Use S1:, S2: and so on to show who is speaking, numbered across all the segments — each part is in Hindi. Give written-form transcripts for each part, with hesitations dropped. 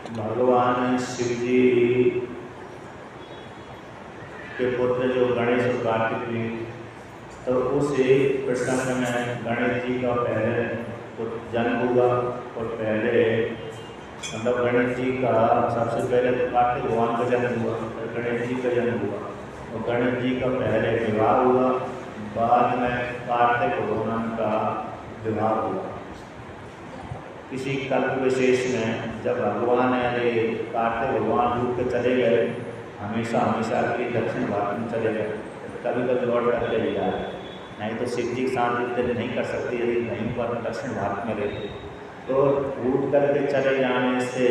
S1: भगवान शिव जी के पुत्र जो गणेश और कार्तिक जी, तो उस एक प्रसंग में गणेश जी का पहले जन्म हुआ और पहले मतलब गणेश जी का सबसे पहले तो कार्तिक भगवान का जन्म हुआ, फिर गणेश जी का जन्म हुआ और गणेश जी का पहले विवाह हुआ, बाद में कार्तिक भगवान का विवाह हुआ। किसी कल्प विशेष में जब भगवान यानी कार्तिक भगवान रूप के चले गए, हमेशा हमेशा के लिए दक्षिण भारत में चले गए, कभी कभी लौट कर चले जा रहे, नहीं तो शिव जी के साथ इतने नहीं कर सकते यदि नहीं पर दक्षिण भारत में रहते, तो रूट करके चले जाने से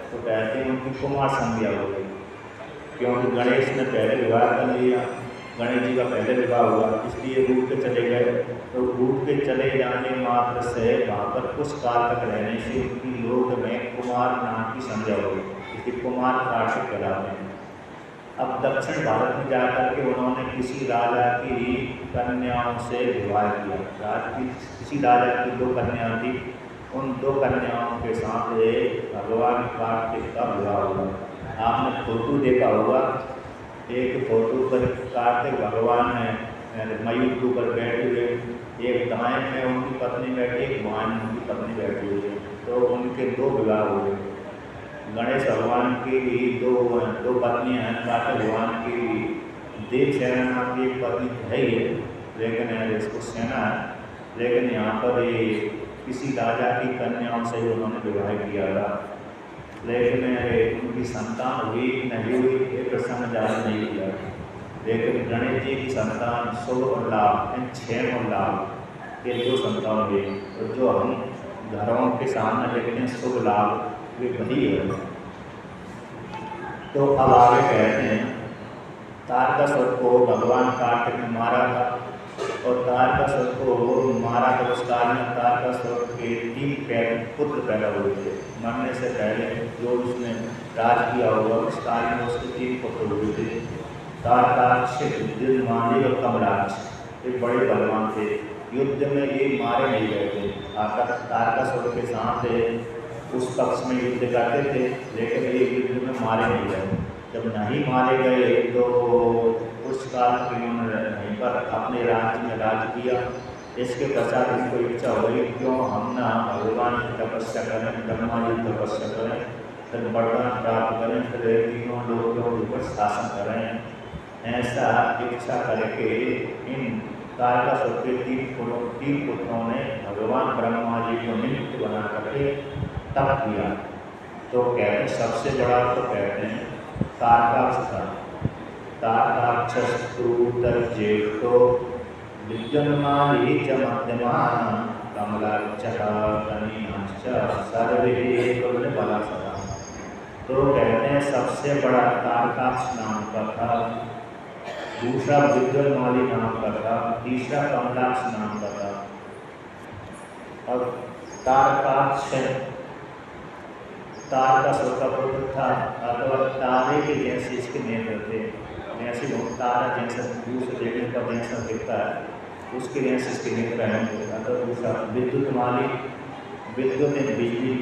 S1: तो कहते हैं उनकी कुमार संज्ञा हो गई, क्योंकि गणेश ने पहले विवाह कर लिया, गणेश जी का पहले विवाह हुआ, इसलिए रूट के चले गए। तो रूट के चले जाने मात्र से वहाँ पर कुछ काल तक रहने से उनकी लोक में कुमार नाम की संज्ञा हो गई, इसलिए कुमार कार्तिक कहलाते हैं। अब दक्षिण भारत में जाकर के उन्होंने किसी राजा की कन्याओं से विवाह किया, किसी राजा की 2 कन्याएं थी, उन 2 कन्याओं के साथ भगवान कार्तिक का विवाह हुआ। आपने फोटो देखा होगा, एक फोटो पर कार्तिक भगवान मयूर के ऊपर बैठे हुए, एक दाएं में उनकी पत्नी बैठी, एक बाएं में उनकी पत्नी बैठी हुई है, तो उनके 2 विवाह हुए। गणेश भगवान की भी दो पत्नियां हैं, कार्तिक भगवान की देव सेना नाम की एक पत्नी है ही है, लेकिन इसको सेना है, लेकिन यहाँ पर ये किसी राजा की कन्याओं से उन्होंने विवाह किया था, लेकिन उनकी संतान हुई नहीं हुई ये प्रसंग ज़्यादा नहीं किया, लेकिन गणेश जी की संतान शुभ और लाभ, इन 6 और लाभ, ये 2 संतान हुई, और जो हम घरों के सामने देखते हैं शुभ लाभ वे वही है। तो अब आगे कहते हैं तारकासुर को भगवान कार्तिक ने मारा था, और तारकासुर को मारा तो उस काल में तारकासुर के 3 पुत्र पैदा हुए थे। मरने से पहले जो उसने राज किया हुआ उस काल में उसके 3 पुत्र हुए थे, तारकाक्ष, दिलमानी और कमलाक्ष। ये बड़े बलवान थे, युद्ध में ये मारे नहीं गए थे, तारकासुर के साथ उस पक्ष में युद्ध करते थे, लेकिन ये युद्ध में मारे नहीं गए। जब नहीं मारे गए तो उस काल के उन्होंने वहीं पर अपने राज्य में राज किया। इसके पश्चात इनको इच्छा हो गई क्यों हम ना भगवान की तपस्या करें, ब्रह्मा जी की तपस्या करें, फिर वरदान प्राप्त करें, फिर तीनों लोगों के ऊपर शासन करें। ऐसा इच्छा करके इन तारकासुर के 3 पुत्रों ने भगवान ब्रह्मा जी को निमित्त बना करके तप किया। तो कहते हैं सबसे बड़ा तो कहते हैं तारकाक्ष था। तारकाक्षस्तु तज्जेष्ठो विद्युन्माली च मध्यमान् कमलाक्षः कनीनाश्च सर्वे कुलबलासुरा। तो कहते हैं सबसे बड़ा तारकाक्ष नाम का था, दूसरा विद्युन्माली नाम का था, तीसरा कमलाक्ष नाम का था। और तारकाक्ष तारकासुर का पुत्र था, अथवा तारे के जैसे इसके नेत्र थे, जैसे वो तारा जैसा दूर से देखने पर जैसा दिखता है उसके जैसे इसके नेत्र हैं। अथवा दूसरा विद्युतमाली, विद्युत बिजली,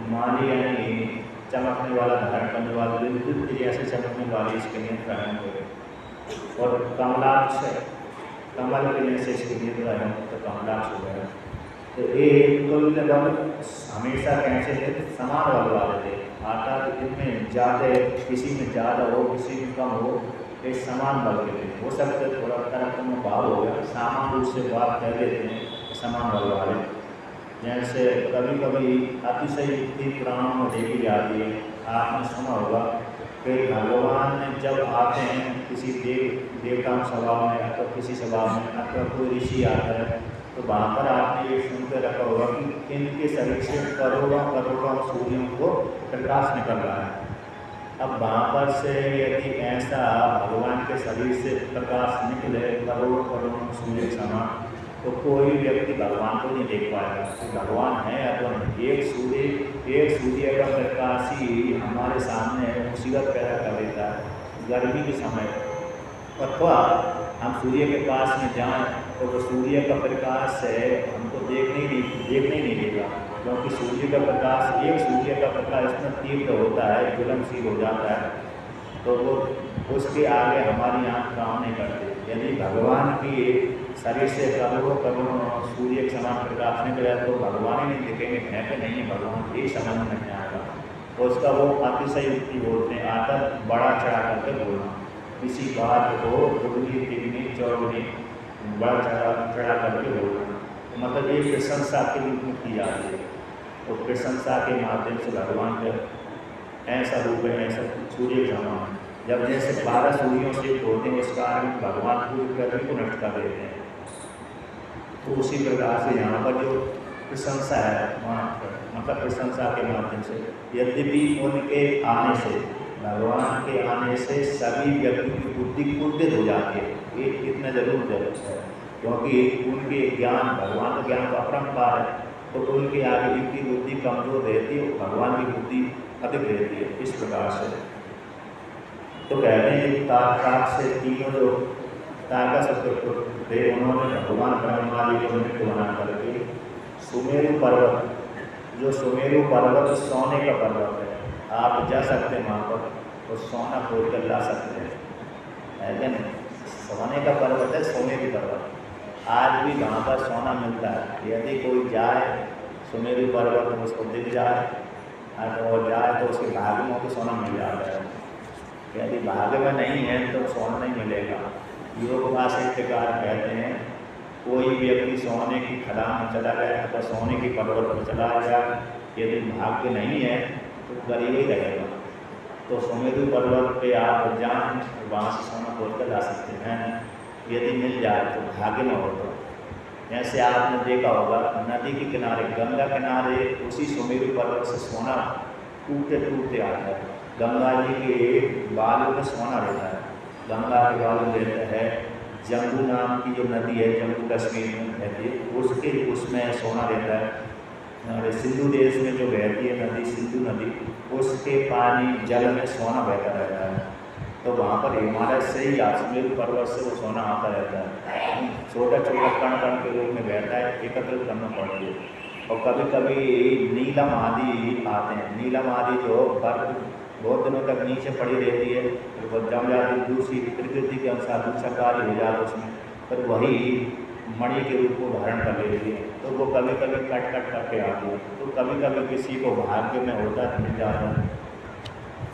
S1: माली यानी चमकने वाला, धारण करने वाला, विद्युत के जैसे चमकने वाले इसके नेत्र हैं। और कमलाक्ष, कमल के जैसे इसके नेत्र हैं, तो कमलाक्ष हो गया। तो ये तुल्य बल हमेशा कैसे थे, समान बल वाले थे, अर्थात इनमें ज़्यादा, किसी में ज़्यादा हो किसी में कम हो, ये समान बल के थे। हो सकते थोड़ा तरह में भाव हो गया, सामान रूप से बात कह देते हैं समान बल वाले। जैसे कभी कभी अतिशय युक्ति पुराणों में देखी जाती है, आपने सुना होगा कि भगवान जब आते हैं किसी देवता सभा में अथवा किसी सभा में अथवा कोई ऋषि आता है, तो वहाँ पर आपने ये सुनकर रखा होगा कि इनके शरीर से करोड़ों करोड़ों सूर्यों को प्रकाश निकल रहा है। अब वहाँ पर से यदि ऐसा भगवान के शरीर से प्रकाश निकले करोड़ों करोड़ों सूर्य समान, तो कोई व्यक्ति भगवान को नहीं देख पाएगा कि भगवान है अथवा नहीं। एक सूर्य का प्रकाश ही हमारे सामने मुसीबत पैदा कर देता है गर्मी के समय, अथवा हम सूर्य के पास में जाएं तो वो सूर्य का प्रकाश है हमको देखने ही नहीं देगा। क्योंकि सूर्य का प्रकाश, एक सूर्य का प्रकाश इतना तीव्र होता है, ज्वलनशील हो जाता है, तो वो उसके आगे हमारी आँख काम नहीं करती। यदि भगवान की शरीर से करोड़ों करोड़ों सूर्य के समान प्रकाश निकल जाए तो भगवान ही नहीं दिखेंगे, है कि नहीं है भगवान, ये समझ में नहीं आएगा। तो उसका वो अतिशय युक्ति बोलते हैं, आदत बढ़ा चढ़ा करके बोलना, किसी बात को दुगनी तिगनी चौगुनी बढ़ा चढ़ा करके बोलना, तो मतलब ये प्रशंसा के रूप में की जाती है। तो प्रशंसा के माध्यम से भगवान का ऐसा रूप है, ऐसा सूर्य के समान, जब जैसे 12 सूर्यों से होते हैं उस कारण भगवान पूरी पृथ्वी को नष्ट कर देते हैं। तो उसी प्रकार से यहाँ पर जो प्रशंसा है वहाँ पर मतलब प्रशंसा के माध्यम से, यद्यपि उनके आने से, भगवान के आने से सभी व्यक्ति की बुद्धि कुंठित हो जाती है, ये इतना जरूर जरूर है, क्योंकि उनके ज्ञान, भगवान का ज्ञान तो अपरंपार है, तो उनके आगे जिनकी बुद्धि कमजोर रहती है भगवान की बुद्धि अधिक रहती है। इस प्रकार से तो कहते हैं ताक से तीनों जो ताका से उन्होंने भगवान ब्रह्मा जी को निमित्त बना करके सुमेरु पर्वत, जो सुमेरु पर्वत सोने का पर्वत है, आप जा सकते हैं वहाँ पर तो सोना खोद कर ला सकते हैं, लेकिन सोने का पर्वत है सुमेरु पर्वत, आज भी वहाँ पर सोना मिलता है। यदि कोई जाए सुमेरु पर्वत में उसको दिख जाए और जाए तो उसके भाग्य में तो सोना मिल जाता है, यदि भाग्य में नहीं है तो सोना नहीं मिलेगा। योग भाषिककार कहते हैं कोई व्यक्ति सोने की खदान में चला गया तो सोने की पर्वत पर चला गया, यदि भाग्य नहीं है तो गरीब ही रहेगा। तो सुमेरु पर्वत पे आप जाएं वहाँ से सोना खोद कर ला सकते हैं, यदि मिल जाए तो भाग्य में हो तो। जैसे आपने देखा होगा नदी के किनारे, गंगा किनारे उसी सुमेरु पर्वत से सोना टूटते टूटते आता है। गंगा जी के बालू में सोना रहता है, गंगा के बालू रहता है, जम्बू नाम की जो नदी है, जम्मू कश्मीर में रहती है, उसके उसमें सोना रहता है। और सिंधु देश में जो बहती है नदी, सिंधु नदी, उसके पानी जल में सोना बहता रहता है। तो वहाँ पर हिमालय से ही सुमेरु पर्वत से वो सोना आता रहता है, छोटा छोटा कण कण के रूप में बहता है, एकत्रित करना पड़ती है। और कभी कभी नीलम आदि आते हैं, नीलम आदि जो बर्फ बहुत दिनों तक नीचे पड़ी रहती है, फिर वो जम जाती, दूसरी प्रकृति के अनुसार दूसरा कार्य हो जाता है उसमें, फिर वही मणि के रूप को धारण कर लेती है। तो वो कभी कभी कट कट करके आती है, तो कभी कभी किसी को भाग्य में होता है मिल जाता है।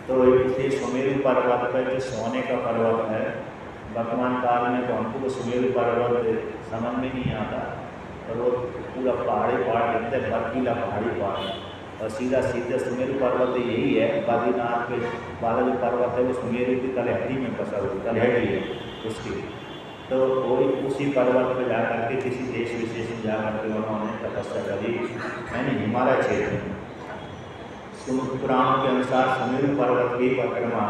S1: तो इसलिए सुमेरु पर्वत पर जो सोने का पर्वत है, वर्तमान काल में तो हमको तो सुमेरु पर्वत समझ में नहीं आता, और वो पूरा पहाड़ी पहाड़ लगता है, बर्फीला पहाड़ी पहाड़, और सीधा सीधा सुमेरु पर्वत यही है। बद्रीनाथ के वाला जो पर्वत है वो सुमेरु की तलहटी में बसा हुआ, तलहटी है उसकी। तो वही उसी पर्वत पर जाकर के किसी देश विशेष में जाकर के उन्होंने तपस्या करी, यानी हिमालय क्षेत्र में। पुराणों के अनुसार सुमेरु पर्वत की परिक्रमा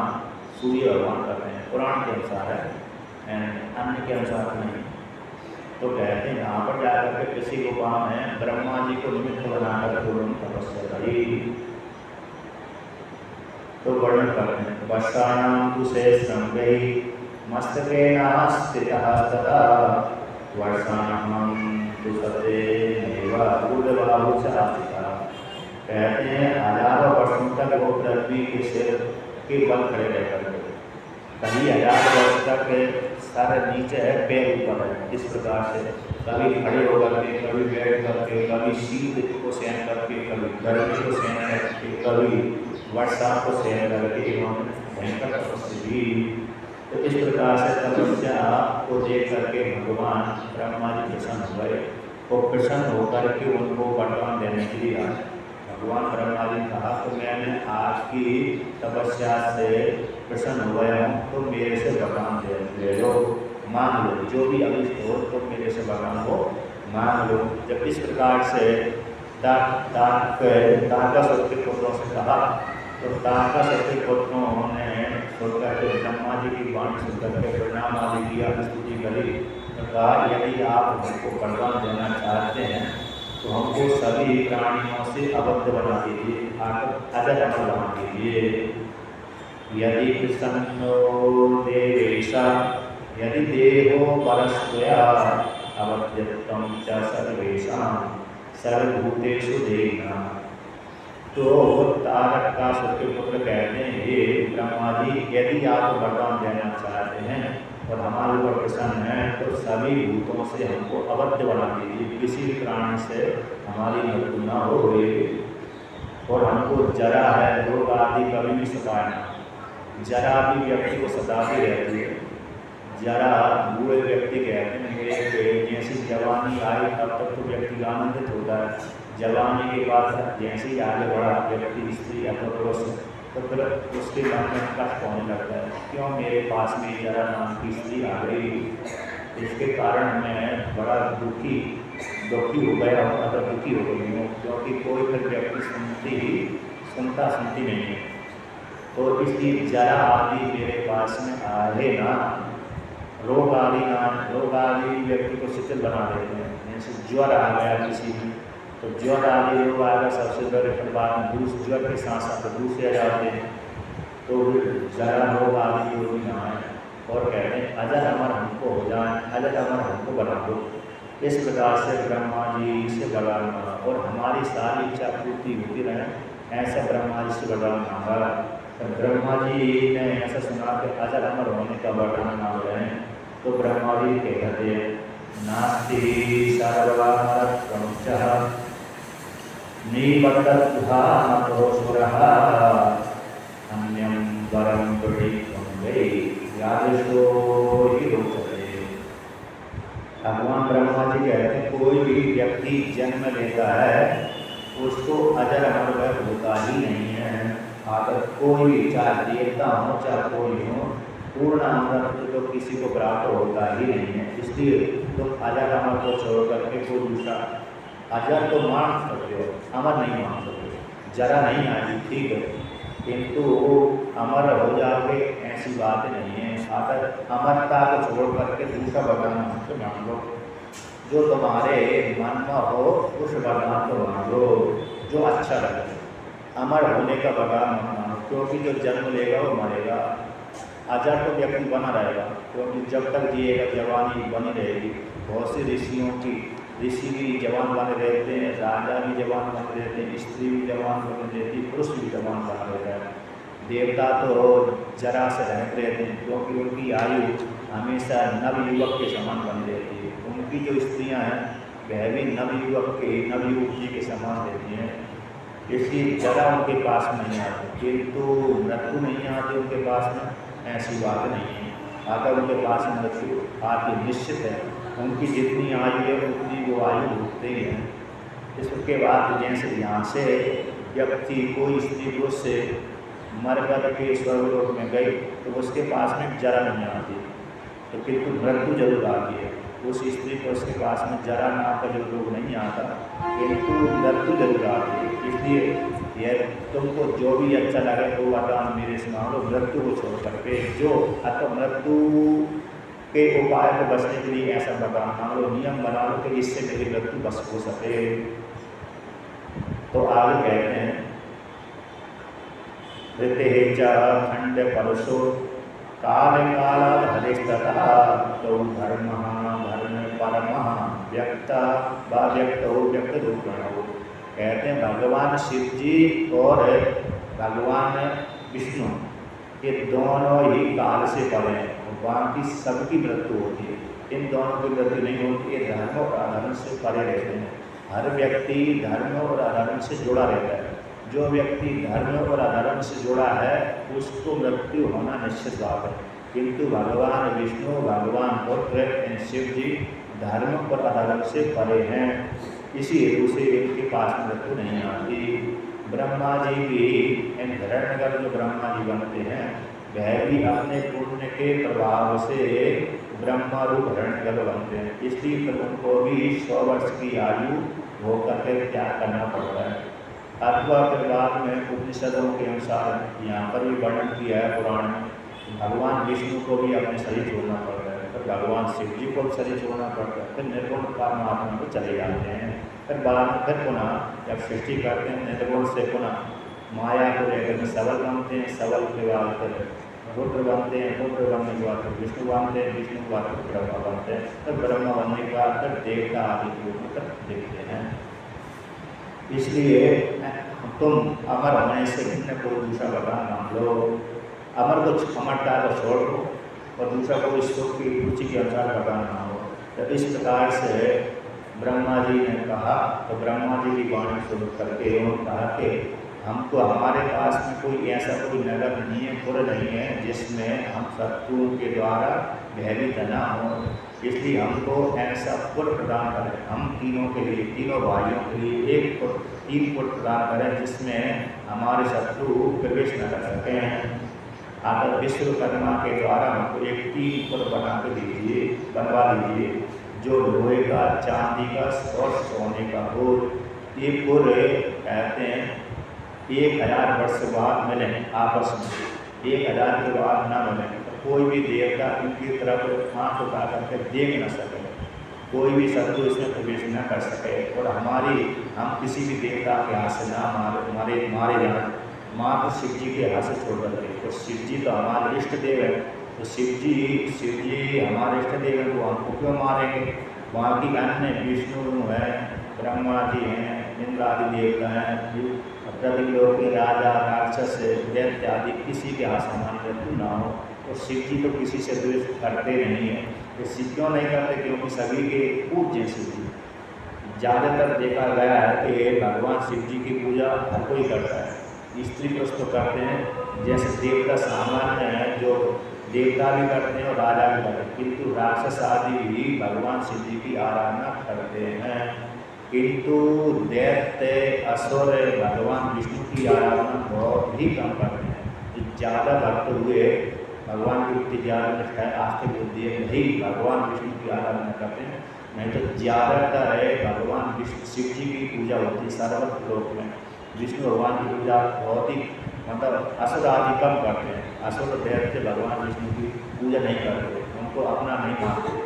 S1: सूर्य भगवान करते हैं, पुराण के अनुसार है, अन्य के अनुसार नहीं। तो कहते हैं यहाँ पर जाकर के किसी को काम है ब्रह्मा जी को निमित्त बनाकर उन्होंने तपस्या करी। तो वर्णन करते हैं वर्षाणां तु शेषंगै मस्तकेन स्थितः तथा वर्षाणां तु सतेनैव ऊर्ध्वबाहु च आस्थितः। कहते हैं हजारों वर्षों तक वो पृथ्वी के सिर के बल खड़े रहकर के, कभी 1000 वर्ष तक सर नीचे है, पैर ऊपर है, इस प्रकार से कभी खड़े होकर के, कभी बैठ करके, कभी शीत को सहन करके, कभी गर्मी को सहन करके, कभी वर्षा को सहन करके इन्होंने भयंकर तपस्या की। तो इस प्रकार से तपस्या को देख करके भगवान ब्रह्मा जी प्रसन्न हुए, और प्रसन्न होकर के उनको वरदान देने के लिए आए। भगवान ब्रह्मा जी ने कहा तो मैंने आपकी तपस्या से प्रसन्न हुआ हूँ, तो मेरे से वरदान ले लो, मांग लो, जो भी अभिष्ट हो तो मेरे से वरदान हो मांग लो। जब इस प्रकार से तारकासुर के पुत्रों से कहा, तो तारकासुर के पुत्रों ने सुनकर के ब्रह्मा जी की वाणी सुनकर के प्रणाम आदि किया, स्तुति करी, तो कहा यदि आप हमको वरदान देना चाहते हैं तो हमको सभी प्राणियों से अबद्ध बना दीजिए, अजर अमर बना दीजिए। यदि प्रसन्नो देवेशा यदि देहो परस्त्वया अवध्यत्वं च सर्वेषां सर्वभूतेषु देहिना। तो तारकासुर के पुत्र कहते हैं, हे ब्रह्मा जी, यदि आप वरदान देना चाहते हैं और हमारे ऊपर प्रसन्न है तो सभी भूतों से हमको अवध्य बना दीजिए, किसी भी प्राणी से हमारी मृत्यु न हो और हमको जरा है, रोग आदि कभी भी सताए ना। जरा भी व्यक्ति को सताती रहती है। जरा बूढ़े व्यक्ति कहते हैं कि जैसी जवानी आई तब तक तो व्यक्ति आनंदित होता है, जवानी के बाद जैसे ही आगे बढ़ा व्यक्ति स्त्री या पुरुष तो फिर उसके मन में कष्ट होने लगता है, क्यों मेरे पास में जरा नाम की स्त्री आ गई। इसके कारण मैं बड़ा दुखी हो गया हूँ, अगर दुखी हो गई हूँ, क्योंकि कोई फिर व्यक्ति सुनती नहीं है। तो इसलिए जरा आदि मेरे पास में आए ना। रोग आदि व्यक्ति को शिथिल बना देते हैं। जैसे ज्वर आ गया किसी में, तो ज्वर आदि रोग आएगा सबसे बड़े, फिर बाद में ज्वर के साथ साथ दूसरे आ जाते हैं। तो जरा रोग आदि रोगी ना आए और कहते हैं अजर अमर हमको हो जाए, अजर अमर हमको बना दो। इस प्रकार से ब्रह्मा जी से वरदान मांगा और हमारी सारी इच्छा पूर्ति होती रहे, ऐसा ब्रह्मा जी से वरदान मांगा। तो ब्रह्मा जी ने ऐसा सुना कि अजर अमर होने का वरदान मांग रहे हैं। तो ब्रह्मा जी कहते हैं, नास्ति सर्वप्रमुचः निबद्धुहानतोऽसुरः अन्यं वरं गृहीत्वं वै यादृशो हि रोचते। भगवान ब्रह्मा जी कहते हैं, कोई भी व्यक्ति जन्म लेता है उसको अजर अमर होता ही नहीं है। अगर कोई भी, चाहे देवता हो चाहे कोई हो, पूर्ण अमृत तो किसी को प्राप्त होता ही नहीं है। इसलिए तुम अजर अमर को छोड़ करके कोई दूसरा अजर तो मान सकते हो, अमर नहीं मान सकते। जरा नहीं आएगी ठीक है, किंतु अमर हो जाओगे ऐसी बात नहीं है। अगर अमरता को छोड़ करके दूसरा वरदान हमसे मांग लो, जो तुम्हारे मन में हो उस वरदान को मांगो जो अच्छा लगे। अमर होने का वरदान मत मांगो, क्योंकि जो जन्म लेगा वो मरेगा। अजर तो व्यक्ति बना रहेगा, क्योंकि जब तक जिएगा जवानी बनी रहेगी। बहुत से ऋषि भी जवान बने रहते हैं, राजा भी जवान बने रहते हैं, स्त्री भी जवान बने रहती है, पुरुष भी जवान बना रहता है। देवता तो जरा से रहते रहते हैं, क्योंकि उनकी आयु हमेशा नवयुवक के समान बनी रहती है। उनकी जो स्त्रियां हैं वह भी नवयुवती के समान रहती हैं। इसलिए जरा उनके पास में नहीं आती, किंतु मृत्यु नहीं आती उनके पास में, ऐसी बात नहीं है। अगर उनके पास में मृत्यु आती निश्चित है, उनकी जितनी आयु है उतनी वो आयु भोगते ही हैं। इसके बाद जैसे यहाँ से व्यक्ति कोई स्त्री पुरुष से मर कर के स्वर्गलोक में गई तो उसके पास में जरा नहीं आती, तो किंतु मृत्यु जरूर आती है। उस स्त्री पुरुष के पास में जरा नाम का जो रोग नहीं आता, किंतु मृत्यु जरूर आती है। इसलिए यह तुमको जो भी अच्छा लगे तो वरदान मेरे से मांगो, मृत्यु को छोड़ करके। जो अतः मृत्यु के उपाय को बचने के लिए ऐसा वरदान मांग लो, नियम बना लो कि इससे मेरी मृत्यु बच हो सके। तो आगे कहते हैं, ऋते च खंड परशो काल कालाद हरिस्ततः तो धर्म परम व्यक्त व्यक्त रूपण। कहते हैं भगवान शिव जी और भगवान विष्णु ये दोनों ही काल से परे हैं, बाकी सबकी मृत्यु होती है, इन दोनों की मृत्यु नहीं होती। ये धर्म और अधर्म से परे रहते हैं। हर व्यक्ति धर्म और अधर्म से जुड़ा रहता है। जो व्यक्ति धर्म और अधर्म से जुड़ा है उसको मृत्यु होना निश्चित बात है, किंतु भगवान विष्णु भगवान पुत्र शिव जी धर्म और अधर्म से परे हैं, इसी हेतु से इनके पास मृत्यु नहीं आती। ब्रह्मा जी भी इन हिरण्यगर्भ जो ब्रह्मा जी बनते हैं वह भी अपने पुण्य के प्रभाव से ब्रह्मा रूप हिरण्यगर्भ बनते हैं। इसलिए फिर उनको भी 100 वर्ष की आयु होकर के त्याग करना पड़ता है। अथवा फिर बाद में उपनिषदों के अनुसार यहाँ पर भी वर्णन किया है पुराण में, भगवान विष्णु को भी अपने शरीर छोड़ना पड़ता है, फिर भगवान शिव जी को भी शरीर छोड़ना पड़ता है, फिर निर्गुण परमात्मा को चले जाते हैं। फिर बाद में फिर पुनः जब सृष्टि करते हैं निर्गुण से पुनः माया को लेकर सबल बनते हैं, सबल के बाद फिर रुद्र बनते हैं, रुद्र बनने के बाद फिर विष्णु बनते हैं, विष्णु के बाद फिर ब्रह्मा बनते हैं, फिर ब्रह्मा बनने के बाद फिर देवता आदि रूप में दिखते हैं। इसलिए तुम अमर होने से कितने कोई दूसरा वरदान मांग लो, अमर को अमरता को छोड़ दो और दूसरा को ईश्वर की रुचि के अनुसार वरदान मांगो। तो इस प्रकार से ब्रह्मा जी ने कहा, तो ब्रह्मा जी की वाणी सुन करके उन्होंने कहा कि हमको हमारे पास में कोई ऐसा कोई नगर नहीं है, पुर नहीं है जिसमें हम शत्रुओं के द्वारा भयभीत न हो, इसलिए हमको ऐसा पुर प्रदान करें। हम तीनों के लिए, तीनों भाइयों के लिए एक पुर, 3 पुर प्रदान करें जिसमें हमारे शत्रु प्रवेश न कर सकें। आकर विश्वकर्मा के द्वारा हमको एक 3 पुर बना के दीजिए, बनवा दीजिए, जो लोहे का, चांदी का और सोने का हो। ये पुर कहते हैं 1000 वर्ष बाद मिले आपस में, 1000 के बाद ना मिले, तो कोई भी देवता इनकी तरफ आँख उठा करके देख न सके, कोई भी शत्रु इसमें प्रवेश न कर सके, और हम किसी भी देवता के हाथ से ना मारे जाए, मात्र शिव जी के हाथ से छोड़ दें। तो शिव जी तो हमारे इष्ट देव है, तो शिव जी हमारे इष्ट देव हैं, तो हमको क्यों मारेंगे। बाकी अन्य विष्णु है, ब्रह्मा जी हैं, इंद्र आदि देवता हैं, प्रतिलोक के राजा, राक्षस, दैत्य आदि किसी के हाथ से हमारी मृत्यु ना हो। तो शिव जी तो किसी से द्वेष करते नहीं है। तो शिव क्यों नहीं करते, क्योंकि सभी के पूज्य शिव जी। ज़्यादातर देखा गया है कि भगवान शिव जी की पूजा हर कोई करता है, स्त्री पुरुष तो करते हैं, जैसे देवता सामान्य हैं जो देवता भी करते हैं और राजा भी करते हैं, किंतु राक्षस आदि भी भगवान शिव जी की आराधना करते हैं, किंतु दैत्य असुर भगवान विष्णु की आराधना बहुत ही कम करते हैं। जो ज़्यादा भक्त हुए, भगवान की प्रति ज़्यादा निष्ठा आस्तिक बुद्धि है, वही भगवान विष्णु की आराधना करते हैं, नहीं तो ज़्यादातर है भगवान विष्णु शिव जी की पूजा होती है सर्वत्र लोक में। विष्णु भगवान की पूजा बहुत ही मतलब असुर आदि कम करते हैं, असुर दैत्य भगवान विष्णु की पूजा नहीं करते, उनको अपना नहीं मानते,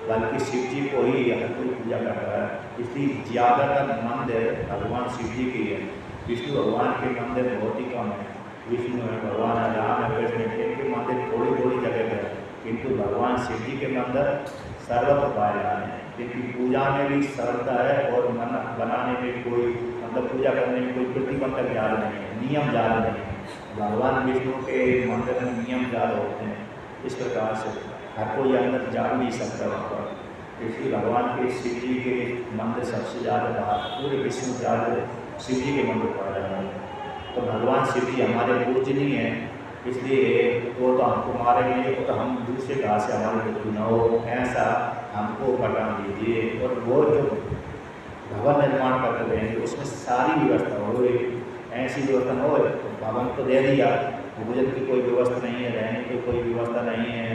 S1: बल्कि शिव जी को ही हर कोई पूजा करता है। इसलिए ज़्यादातर मंदिर भगवान शिव जी की है, विष्णु भगवान के मंदिर बहुत ही कम है। विष्णु है, भगवान है, राम है, कृष्ण है, इनके मंदिर थोड़ी थोड़ी जगह पर है, किंतु भगवान शिव जी के मंदिर सर्वत्र पाए जाते हैं, क्योंकि पूजा में भी सरलता है और मन बनाने में कोई मतलब पूजा करने में कोई प्रतिबंधक ज़्यादा नहीं है, नियम ज़्यादा नहीं है। भगवान विष्णु के मंदिर में नियम ज़्यादा होते हैं, इस प्रकार से हर कोई अंदर जा नहीं सकता वहाँ पर। इसलिए भगवान के शिव जी के मंदिर सबसे ज़्यादा बाहर पूरे विश्व में ज़्यादा शिव जी के मंदिर पाया जाता है। तो भगवान शिव जी हमारे पूजनीय हैं, इसलिए वो तो हमको मारेंगे तो हम दूसरे घास से हमारी मृत्यु न हो, ऐसा हमको वरदान दीजिए। और वो जो भवन निर्माण करते रहेंगे उसमें सारी व्यवस्था हो, ऐसी व्यवस्था न हो, तो भवन तो दे दिया, भोजन की कोई व्यवस्था नहीं है, रहने की कोई व्यवस्था नहीं है,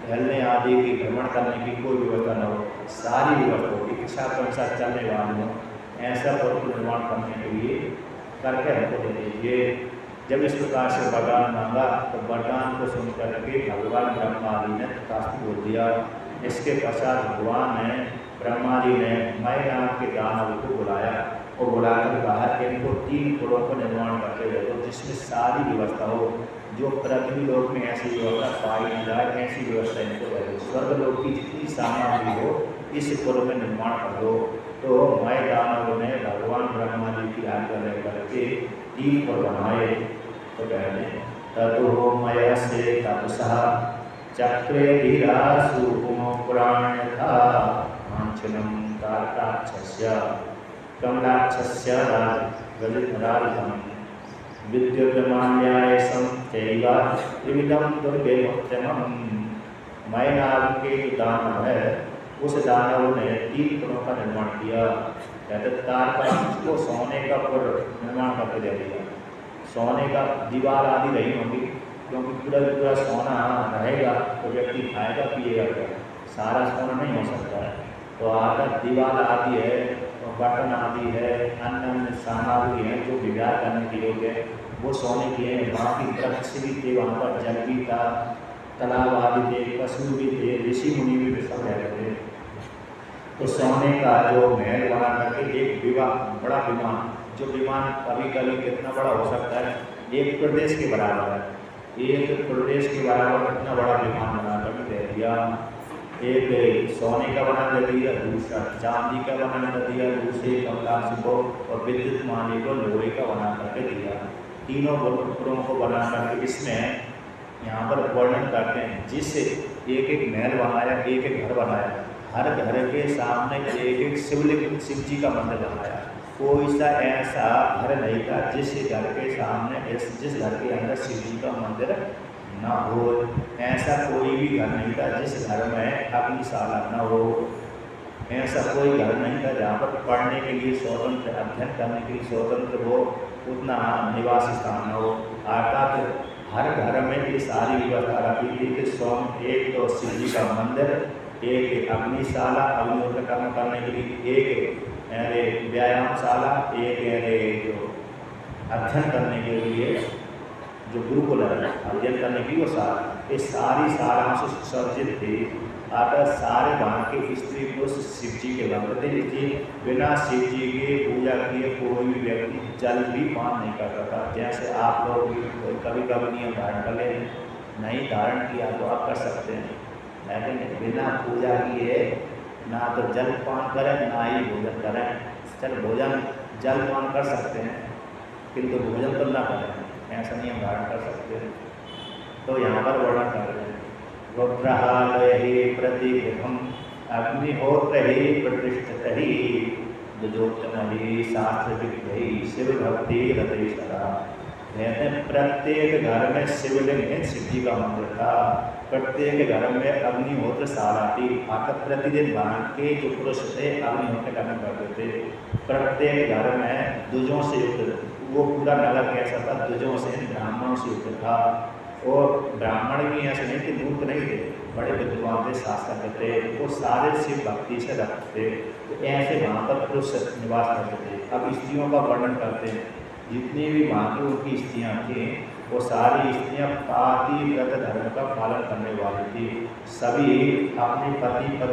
S1: टहलने आदि की भ्रमण करने की कोई व्यवस्था न हो, सारी व्यवस्था हो, इच्छा के अनुसार चलने वाले हो, ऐसा भवन निर्माण करने के लिए करके हमको दे दीजिए। जब इस प्रकार से वरदान मांगा तो वरदान को सुनकर के भगवान ब्रह्मा जी ने तथास्तु बोल दिया। इसके पश्चात भगवान ने ब्रह्मा जी ने मय नाम के दानव को बुलाया और बुलाकर कहा कि इनको 3 पुरों को निर्माण करके दे दो जिसमें सारी व्यवस्था हो, जो पृथ्वी लोक में ऐसी व्यवस्था पाई न जाए, ऐसी व्यवस्था इनको दे दो। स्वर्ग लोक की जितनी सामग्री हो इस पुर में निर्माण कर दो। तो मय दानव ने भगवान ब्रह्मा जी की आज्ञा लेकर के 3 पुर बनाए। तो कहते हैं ततो मय से तपसा चक्रे धीरासु पुराण था वांछनम तारकाक्षस्य कमलाक्षस्य गजराजम विद्युतमान्यायसं चैव त्रिविधं दुर्गेमोत्तमम्। मय नाम के जो दानव है उस दानव ने 3 पुरों का निर्माण किया। कहते तारकाक्ष को सोने का पुर निर्माण करके दे दिया। सोने का दीवार आदि नहीं होगी, क्योंकि पूरा सोना रहेगा तो व्यक्ति खाएगा पिएगा क्या, सारा सोना नहीं हो सकता है। तो आकर दीवार आदि है और बर्तन आदि है, अन्य सामग्री है जो विवाह करने के योग्य है वो सोने की है। बाकी वृक्ष भी थे, वहाँ पर जल भी था, तालाब आदि थे, पशु भी थे, ऋषि मुनि भी सब रहते थे। तो सोने का जो महल बना करके एक बड़ा विमान, जो विमान कभी कभी कितना बड़ा हो सकता है, एक प्रदेश के बराबर है, एक प्रदेश के बराबर इतना बड़ा विमान बना करके दे दिया। एक सोने का बना दे दिया, दूसरा चांदी का बना दे दिया, दूसरे कमलाक्ष को और विद्युत माली को लोहे का बना करके दिया। तीनों पुत्रों को बना करके इसमें यहाँ पर वर्णन करते हैं। जिस एक एक महल बनाया, एक एक घर बनाया, हर घर के सामने एक एक शिवलिंग, शिव जी का मंदिर बनाया। कोई सा ऐसा घर नहीं था जिस घर के सामने, जिस घर के अंदर शिव जी का मंदिर न हो। ऐसा कोई भी घर नहीं था जिस घर में अग्निशाला न हो। ऐसा कोई घर नहीं था जहाँ पर पढ़ने के लिए स्वतंत्र, अध्ययन करने के लिए स्वतंत्र हो, उतना निवास स्थान न हो। अर्थात हर घर में ये सारी व्यवस्था रखी थी कि स्वयं एक तो शिव जी का मंदिर, एक अग्निशाला अग्निहोत्र कर्म करने के लिए, एक व्यायामशाला, एक जो अध्ययन करने के लिए जो गुरुकुल है अध्ययन करने की, वो सारा ये सारी सारांश सुसज्जित थी। अतः सारे वहाँ के स्त्री पुरुष शिव जी के भक्त थे। इसलिए बिना शिव जी के पूजा किए कोई भी व्यक्ति जल भी पान नहीं करता था। जैसे आप लोग कभी कभी नियम धारण कर ले, नहीं धारण किया तो आप कर सकते हैं, लेकिन बिना पूजा किए ना तो जल पान करें ना ही भोजन करें। चल भोजन जल पान कर सकते हैं किंतु भोजन तो ना करें, ऐसा नियम धारण कर सकते हैं। तो यहाँ पर वर्णन कर रहे हैं, रुद्रालय प्रतिगृहम अग्निहोत्र प्रतिष्ठित ही दुजोत्तम शास्त्र विद्यहि शिव भक्ति हृदयेश्वरा। कहते हैं प्रत्येक घर में शिवलिंग है, शिव जी का मंदिर था। प्रत्येक घर में अग्निहोत्र शाला थी। अर्थात प्रतिदिन वहाँ के जो पुरुष थे अग्निहोत्र करना करते थे। प्रत्येक घर में दुजों से युक्त, वो पूरा नगर कैसा था, दुजों से, ब्राह्मणों से युक्त था। और ब्राह्मण भी ऐसे नहीं कि मूर्ख नहीं थे, बड़े विद्वान थे, शास्त्र थे, वो सारे शिव भक्ति से रखते थे। तो ऐसे वहाँ पर पुरुष निवास करते थे। अब स्त्रियों का वर्णन करते हैं। जितनी भी वहाँ की उनकी स्त्रियाँ थीं वो सारी स्त्रियाँ पातिव्रत धर्म का पालन करने वाली थी। सभी अपने पतियों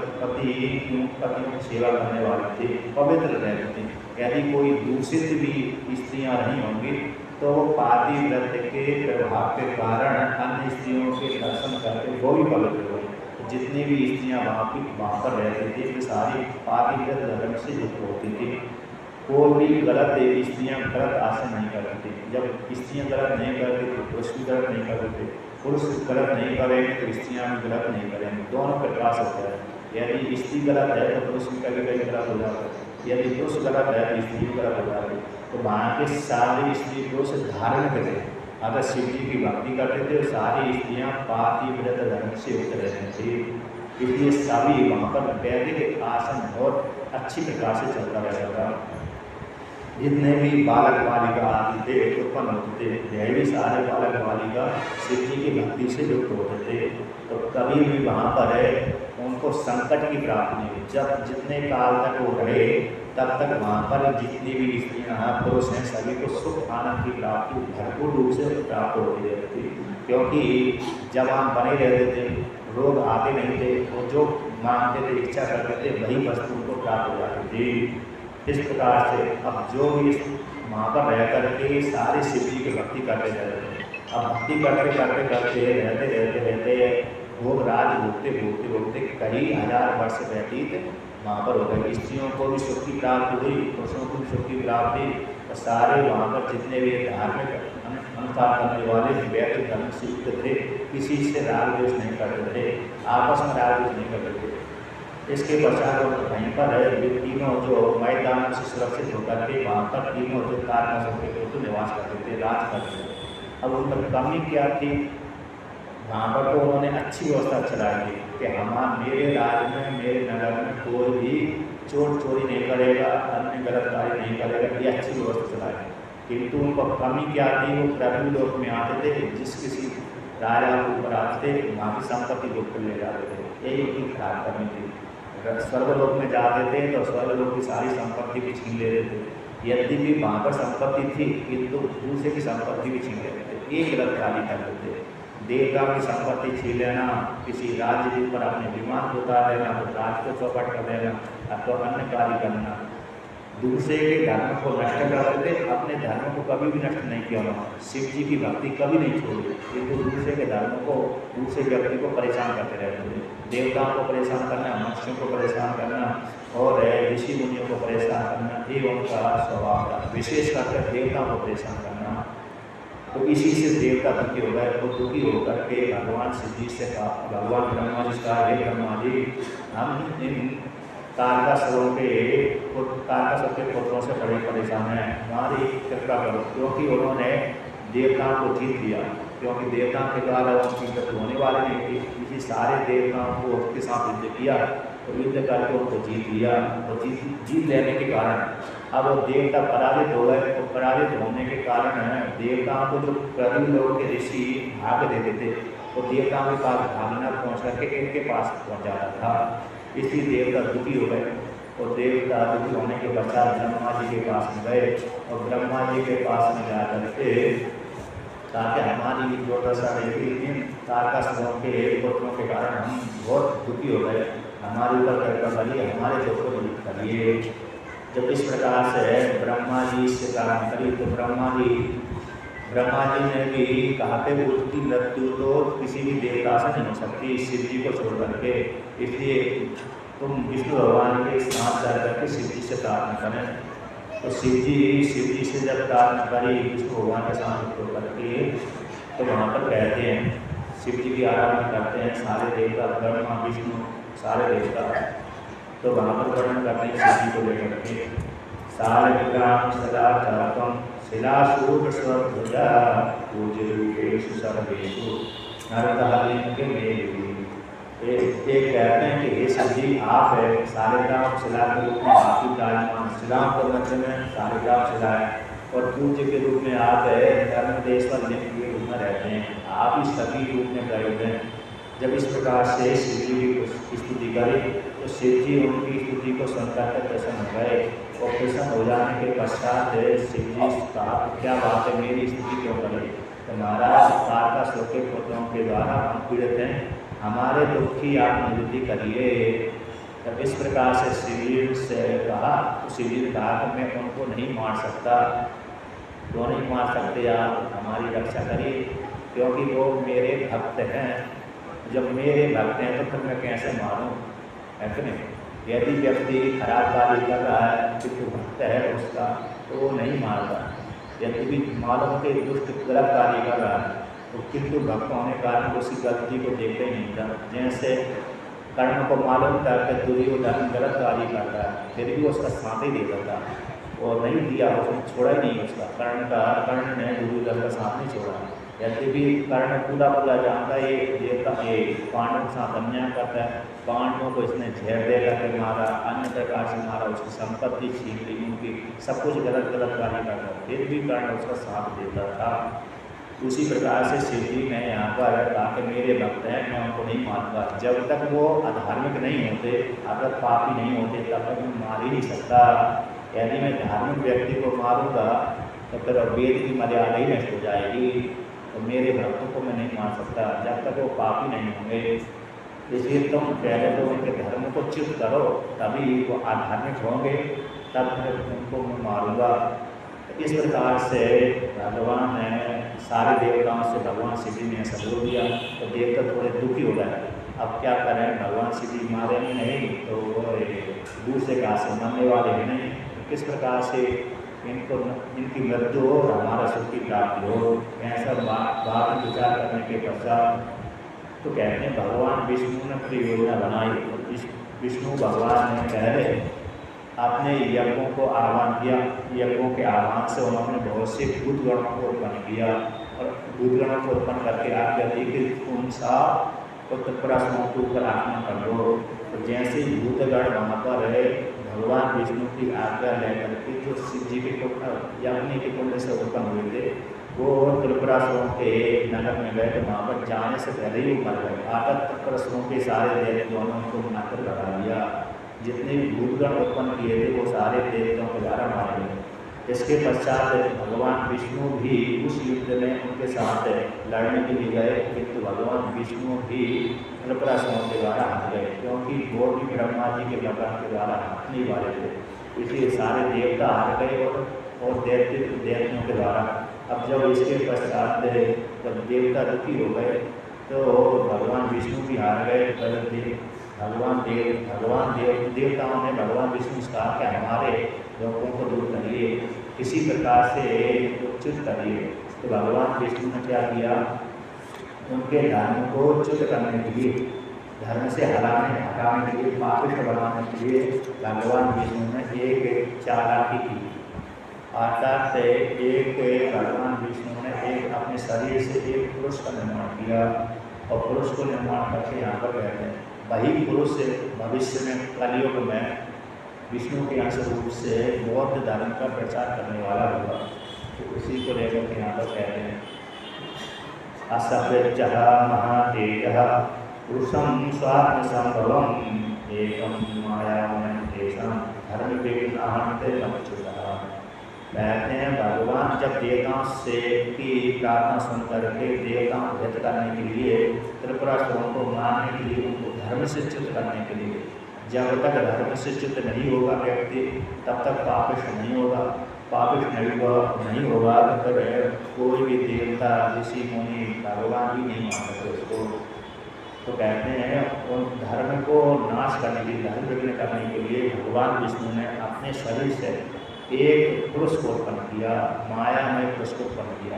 S1: की सेवा करने वाली थी, पवित्र रहती थी। यदि कोई दूषित भी स्त्रियाँ नहीं होंगी तो वो पातिव्रत के प्रभाव के कारण अन्य स्त्रियों के दर्शन करके वो भी पवित्र हुई। जितनी भी स्त्रियाँ वहाँ पर रहती थी वे सारी पातिव्रत धर्म से युक्त होती थी। कोई भी गलत स्त्रियाँ गलत आचरण नहीं करती थी। जब स्त्रियाँ गलत नहीं करती थी पुरुष भी गलत नहीं करते थे, पुरुष गलत नहीं करेंगे तो स्त्रियाँ भी गलत नहीं करेंगे, दोनों प्रकार से होता है। यदि स्त्री गलत है तो पुरुष भी कभी कभी गलत हो जाता है, यदि पुरुष गलत है तो स्त्री भी गलत हो जाती है। तो वहाँ के सारे स्त्री पुरुष धार्मिक थे, अगर शिव जी की भक्ति करते थे। सारी स्त्रियाँ पातिव्रत धर्म से युक्त रहती थी, इसलिए सभी वहाँ पर वैदिक आसन बहुत अच्छी प्रकार से चलता रहता था। जितने भी बालक बालिका आदि थे उत्पन्न होते थे, वह भी सारे बालक बालिका शिव जी की भक्ति से युक्त होते थे। तो कभी भी वहाँ पर उनको संकट की प्राप्ति नहीं। जब जितने काल तक वो रहे तब तक वहाँ पर जितनी भी स्त्रियाँ हैं पुरुष हैं सभी को सुख आनंद की प्राप्ति भरपूर रूप से प्राप्त होती रहती थी। क्योंकि जब हम बने रहते थे रोग आते नहीं थे, वो जो मांगते थे इच्छा करते थे वही वस्तु उनको प्राप्त हो जाती थी। इस प्रकार से अब जो भी वहाँ पर रह करके सारे शिव जी की भक्ति करते रहते थे। अब भक्ति करते करते करते रहते भोग राज भोगते कई हजार वर्ष व्यतीत वहाँ पर हो गए। स्त्रियों को भी सुख की प्राप्ति हुई, पुरुषों को भी सुख की प्राप्ति। और सारे वहाँ पर जितने भी धार्मिक अनुष्ठान करने वाले वैदिक धर्म से युक्त थे, किसी से राग द्वेष नहीं करते थे, आपस में राग द्वेष नहीं करते थे। इसके पश्चात वहीं पर ये तीनों जो मैदान से सुरक्षित होकर के वहाँ पर तीनों जो कारणासों के तो निवास करते थे, राज करते थे। अब उन पर कमी क्या थी, वहाँ पर तो उन्होंने अच्छी व्यवस्था चलाई थी कि मेरे राज्य में, मेरे नगर में कोई भी चोर चोरी नहीं करेगा, अन्य गलत कार्य नहीं करेगा, ये अच्छी व्यवस्था चलाई। किंतु उनको कमी क्या थी, वो पृथ्वी लोक में आते थे, जिस किसी राजा के ऊपर आते थे वहाँ की संपत्ति लुट कर ले जाते थे, यही उनकी खराब कमी थी। अगर स्वर्गलोक में जाते थे तो स्वर्गलोक की सारी संपत्ति भी छीन ले रहे थे। यदि भी वहाँ पर संपत्ति थी किंतु दूसरे की संपत्ति भी छीन लेते थे, एक गलत कार्य करते थे। देवता की संपत्ति छीन लेना, किसी राज्य के ऊपर अपने विमान को उतार लेना, तो राज को चौपट कर देना, तो अन्य कार्य करना, दूसरे के धर्म को नष्ट करते थे, अपने धर्म को कभी भी नष्ट नहीं किया उन्होंने। शिव जी की भक्ति कभी नहीं छोड़ी, किंतु दूसरे के धर्म को, दूसरे व्यक्ति को परेशान करते रहते थे। देवताओं को परेशान करना, मनुष्यों को परेशान करना और ऋषि मुनियों को परेशान करना, ये उनका स्वभाव था। विशेष करके देवताओं को परेशान करना। तो इसी से देवता दुखी हो गए। वो दुखी होकर के भगवान शिव जी से कहा, भगवान ब्रह्मा जी से कहा, हे ब्रह्मा जी, हम इन तारकासुरों के पुत्रों से बड़े परेशान हैं, हमारी कृपा करो। क्योंकि उन्होंने देवताओं को जीत लिया, क्योंकि देवताओं के द्वारा उनकी मृत्यु होने वाली नहीं थी। इसी सारे देवताओं को उसके साथ युद्ध किया, तो युद्ध करके उनको जीत लिया। और जीत लेने के कारण अब वो देवता पराजित हो गए। तो पराजित होने के कारण देवताओं को जो प्रभु लोग के ऋषि भाग देते थे, तो देवताओं के पास भागना पहुँच करके इनके पास पहुँच जाता था। इसलिए देवता दुखी हो गए। और देवता दुखी होने के पश्चात ब्रह्मा जी के पास में गए, और ब्रह्मा जी के पास में जा करके ताकि हमारी जो दशा देखी इन तारकासुरों के पुत्रों के कारण हम बहुत दुखी हो गए, हमारे ऊपर कृपा करिए, हमारे दुख को दूर करिए। जब इस प्रकार से ब्रह्मा जी से प्रार्थना करी, तो ब्रह्मा जी ने भी कहा कि उसकी मृत्यु तो किसी भी देवता से नहीं हो सकती शिव जी को छोड़ करके, इसलिए तुम विष्णु भगवान के साथ जा करके शिव जी से प्रार्थना करें। तो शिव जी से जब प्रार्थना करी विष्णु भगवान के साथ छोड़ करके, तो वहाँ पर कहते हैं शिव जी की आराधना करते हैं सारे देवता, ब्रह्मा विष्णु सारे देवता। तो वहाँ पर वर्णन करते हैं शिव जी को लेकर के, सालग्राम सदा चारकम शिलाशूर स्वध्वजा पूज्य रूपेषु सर्वेषु नरदहलिंग मेरु। एक कहते हैं कि हे शिव जी, आप है सालग्राम शिला के रूप में आप ही विराजमान, शिलाओं के मध्य में सालग्राम शिला है, और पूज्य के रूप में आप है धर्मदेश्वर लिंग के रूप में रहते हैं, आप ही सभी रूप में प्रयोग हैं। जब इस प्रकार से शिव जी की स्तुति करी, तो शिव जी उनकी स्तुति को सुनकर के प्रसन्न हो गए। और प्रसन्न हो जाने के पश्चात शिव जी कहा, क्या बात है, मेरी स्तुति क्यों करें? तो महाराज, तारकासुर के पुत्रों के द्वारा हम पीड़ित हैं, हमारे दुख की आप निवृत्ति करिए। तब इस प्रकार से शिव जी से कहा, तो शिव जी ने कहा कि मैं उनको नहीं मार सकता, वो नहीं मार सकते, आप हमारी रक्षा करिए, क्योंकि वो मेरे भक्त हैं। जब मेरे भक्त हैं तो फिर मैं कैसे मारूं, है कि नहीं? यदि व्यक्ति खराब कार्य कर रहा है, किंतु भक्त है उसका, तो वो नहीं मारता। यदि भी मालूम के दुष्ट गलत कार्य कर रहा है, तो किंतु भक्त होने के कारण उसकी गलती को देखते ही नहीं था। जैसे कर्ण को मालूम था कि दुर्योधन गलत कार्य करता है, फिर भी उसका साथ ही देता था, और नहीं दिया, उसने छोड़ा ही नहीं उसका। कर्ण ने दुर्योधन का साथ नहीं छोड़ा। यदि भी कर्ण पूरा जानता है ये देवता ये पांडवों के साथ अन्याय करता है, पांडवों को इसने झेड़ दे करके मारा, अन्य प्रकार से मारा, उसकी संपत्ति छीन ली, उनकी सब कुछ गलत कार्य करता, फिर भी कर्ण उसका साथ देता था। उसी प्रकार से शिव जी ने यहाँ पर कहा कि मेरे भक्त हैं, मैं उनको नहीं मारूंगा। जब तक वो अधार्मिक नहीं होते, अगर पापी नहीं होते, तब तक मैं मार ही नहीं सकता। यदि मैं धार्मिक व्यक्ति को मारूंगा तो फिर वेद की मर्यादा ही नष्ट हो जाएगी। तो मेरे भक्तों को मैं नहीं मार सकता जब तक वो पापी नहीं होंगे। इसलिए तुम पहले तो उनके धर्म को च्युत करो, तभी वो आध्यात्मिक होंगे, तब फिर उनको मैं मारूंगा। इस प्रकार से भगवान ने सारे देवताओं से भगवान शिव जी ने ऐसा बोल दिया, तो देवता थोड़े दुखी हो गए। अब क्या करें, भगवान शिव जी मारेंगे नहीं तो वो दूसरे का से मरने वाले हैं नहीं, किस प्रकार से इनकी मृत्यु हो और हमारा सुख की प्राप्ति हो। ऐसा बात विचार करने के पश्चात तो कहते हैं भगवान विष्णु ने अपनी योजना बनाई। विष्णु भगवान ने पहले अपने यज्ञों को आह्वान किया, यज्ञों के आह्वान से उन्होंने बहुत से भूतगणों को उत्पन्न किया, और भूतगणों को उत्पन्न करके आज्ञा दी कि तुम सा उत्तरपुरासुरों के ऊपर आक्रमण कर दो। तो जैसे ही भूतगण वहाँ पर रहे, भगवान विष्णु की आज्ञा लेकर के जो शिव जी के यज्ञ के कुंड से उत्पन्न हुए थे, वो त्रिपुरासुरों के नगर में गए, तो वहाँ पर जाने से पहले ही मर गए। आकर त्रिपुरासुरों के सारे देव दोनों को मात्र लगा दिया। जितने भी भूतगण उत्पन्न किए थे वो सारे देवताओं के द्वारा मारे गए। इसके पश्चात भगवान विष्णु भी उस युद्ध में उनके साथ लड़ने के लिए गए, किंतु भगवान विष्णु भी त्रिपुरासुरों के द्वारा हार गए, क्योंकि वो भी ब्रह्मा जी के वरदान के द्वारा हारने वाले थे। इसलिए सारे देवता हार गए और देवतियों के द्वारा। अब जब इसके पश्चात जब देवता दुखी हो गए तो भगवान विष्णु भी हार गए। देवताओं ने भगवान विष्णु से कहा कि हमारे लोगों को दूर करिए, किसी प्रकार से उच्युत करिए। तो भगवान विष्णु ने क्या किया, उनके धर्म को च्युत करने के लिए, धर्म से हटाने के लिए, पापिष्ट बनाने के लिए भगवान विष्णु ने एक चालाकी की। अर्थात भगवान विष्णु ने एक अपने शरीर से एक पुरुष का निर्माण किया और पुरुष को निर्माण करके यहाँ पर कहते हैं वही पुरुष भविष्य में कलयुग में विष्णु के अंश रूप से बौद्ध धर्म का प्रचार करने वाला होगा। तो उसी को लेकर के यहाँ पर कहते हैं असभ्यचः महातेजः पुरुषं स्वात्मसंभवम् एकं मायामयं तेषां धर्मविघ्नान्ते नमच्युतः। कहते हैं भगवान जब देवताओं से की प्रार्थना सुन करके देवताओं को हित करने के लिए, त्रिपुरासुरों को मारने के लिए, उनको धर्म से च्युत करने के लिए, जब तक धर्म से च्युत नहीं होगा व्यक्ति तब तक पापिष्ट नहीं होगा। पापिष्ट नहीं होगा तो फिर कोई भी देवता ऋषि मुनि भगवान भी नहीं मान सकते उसको। तो कहते हैं उन धर्म को नाश करने के लिए, धर्म विघ्न करने के लिए भगवान विष्णु ने अपने शरीर से एक पुरुष को उत्पन्न किया, मायामय पुरुष को उत्पन्न किया।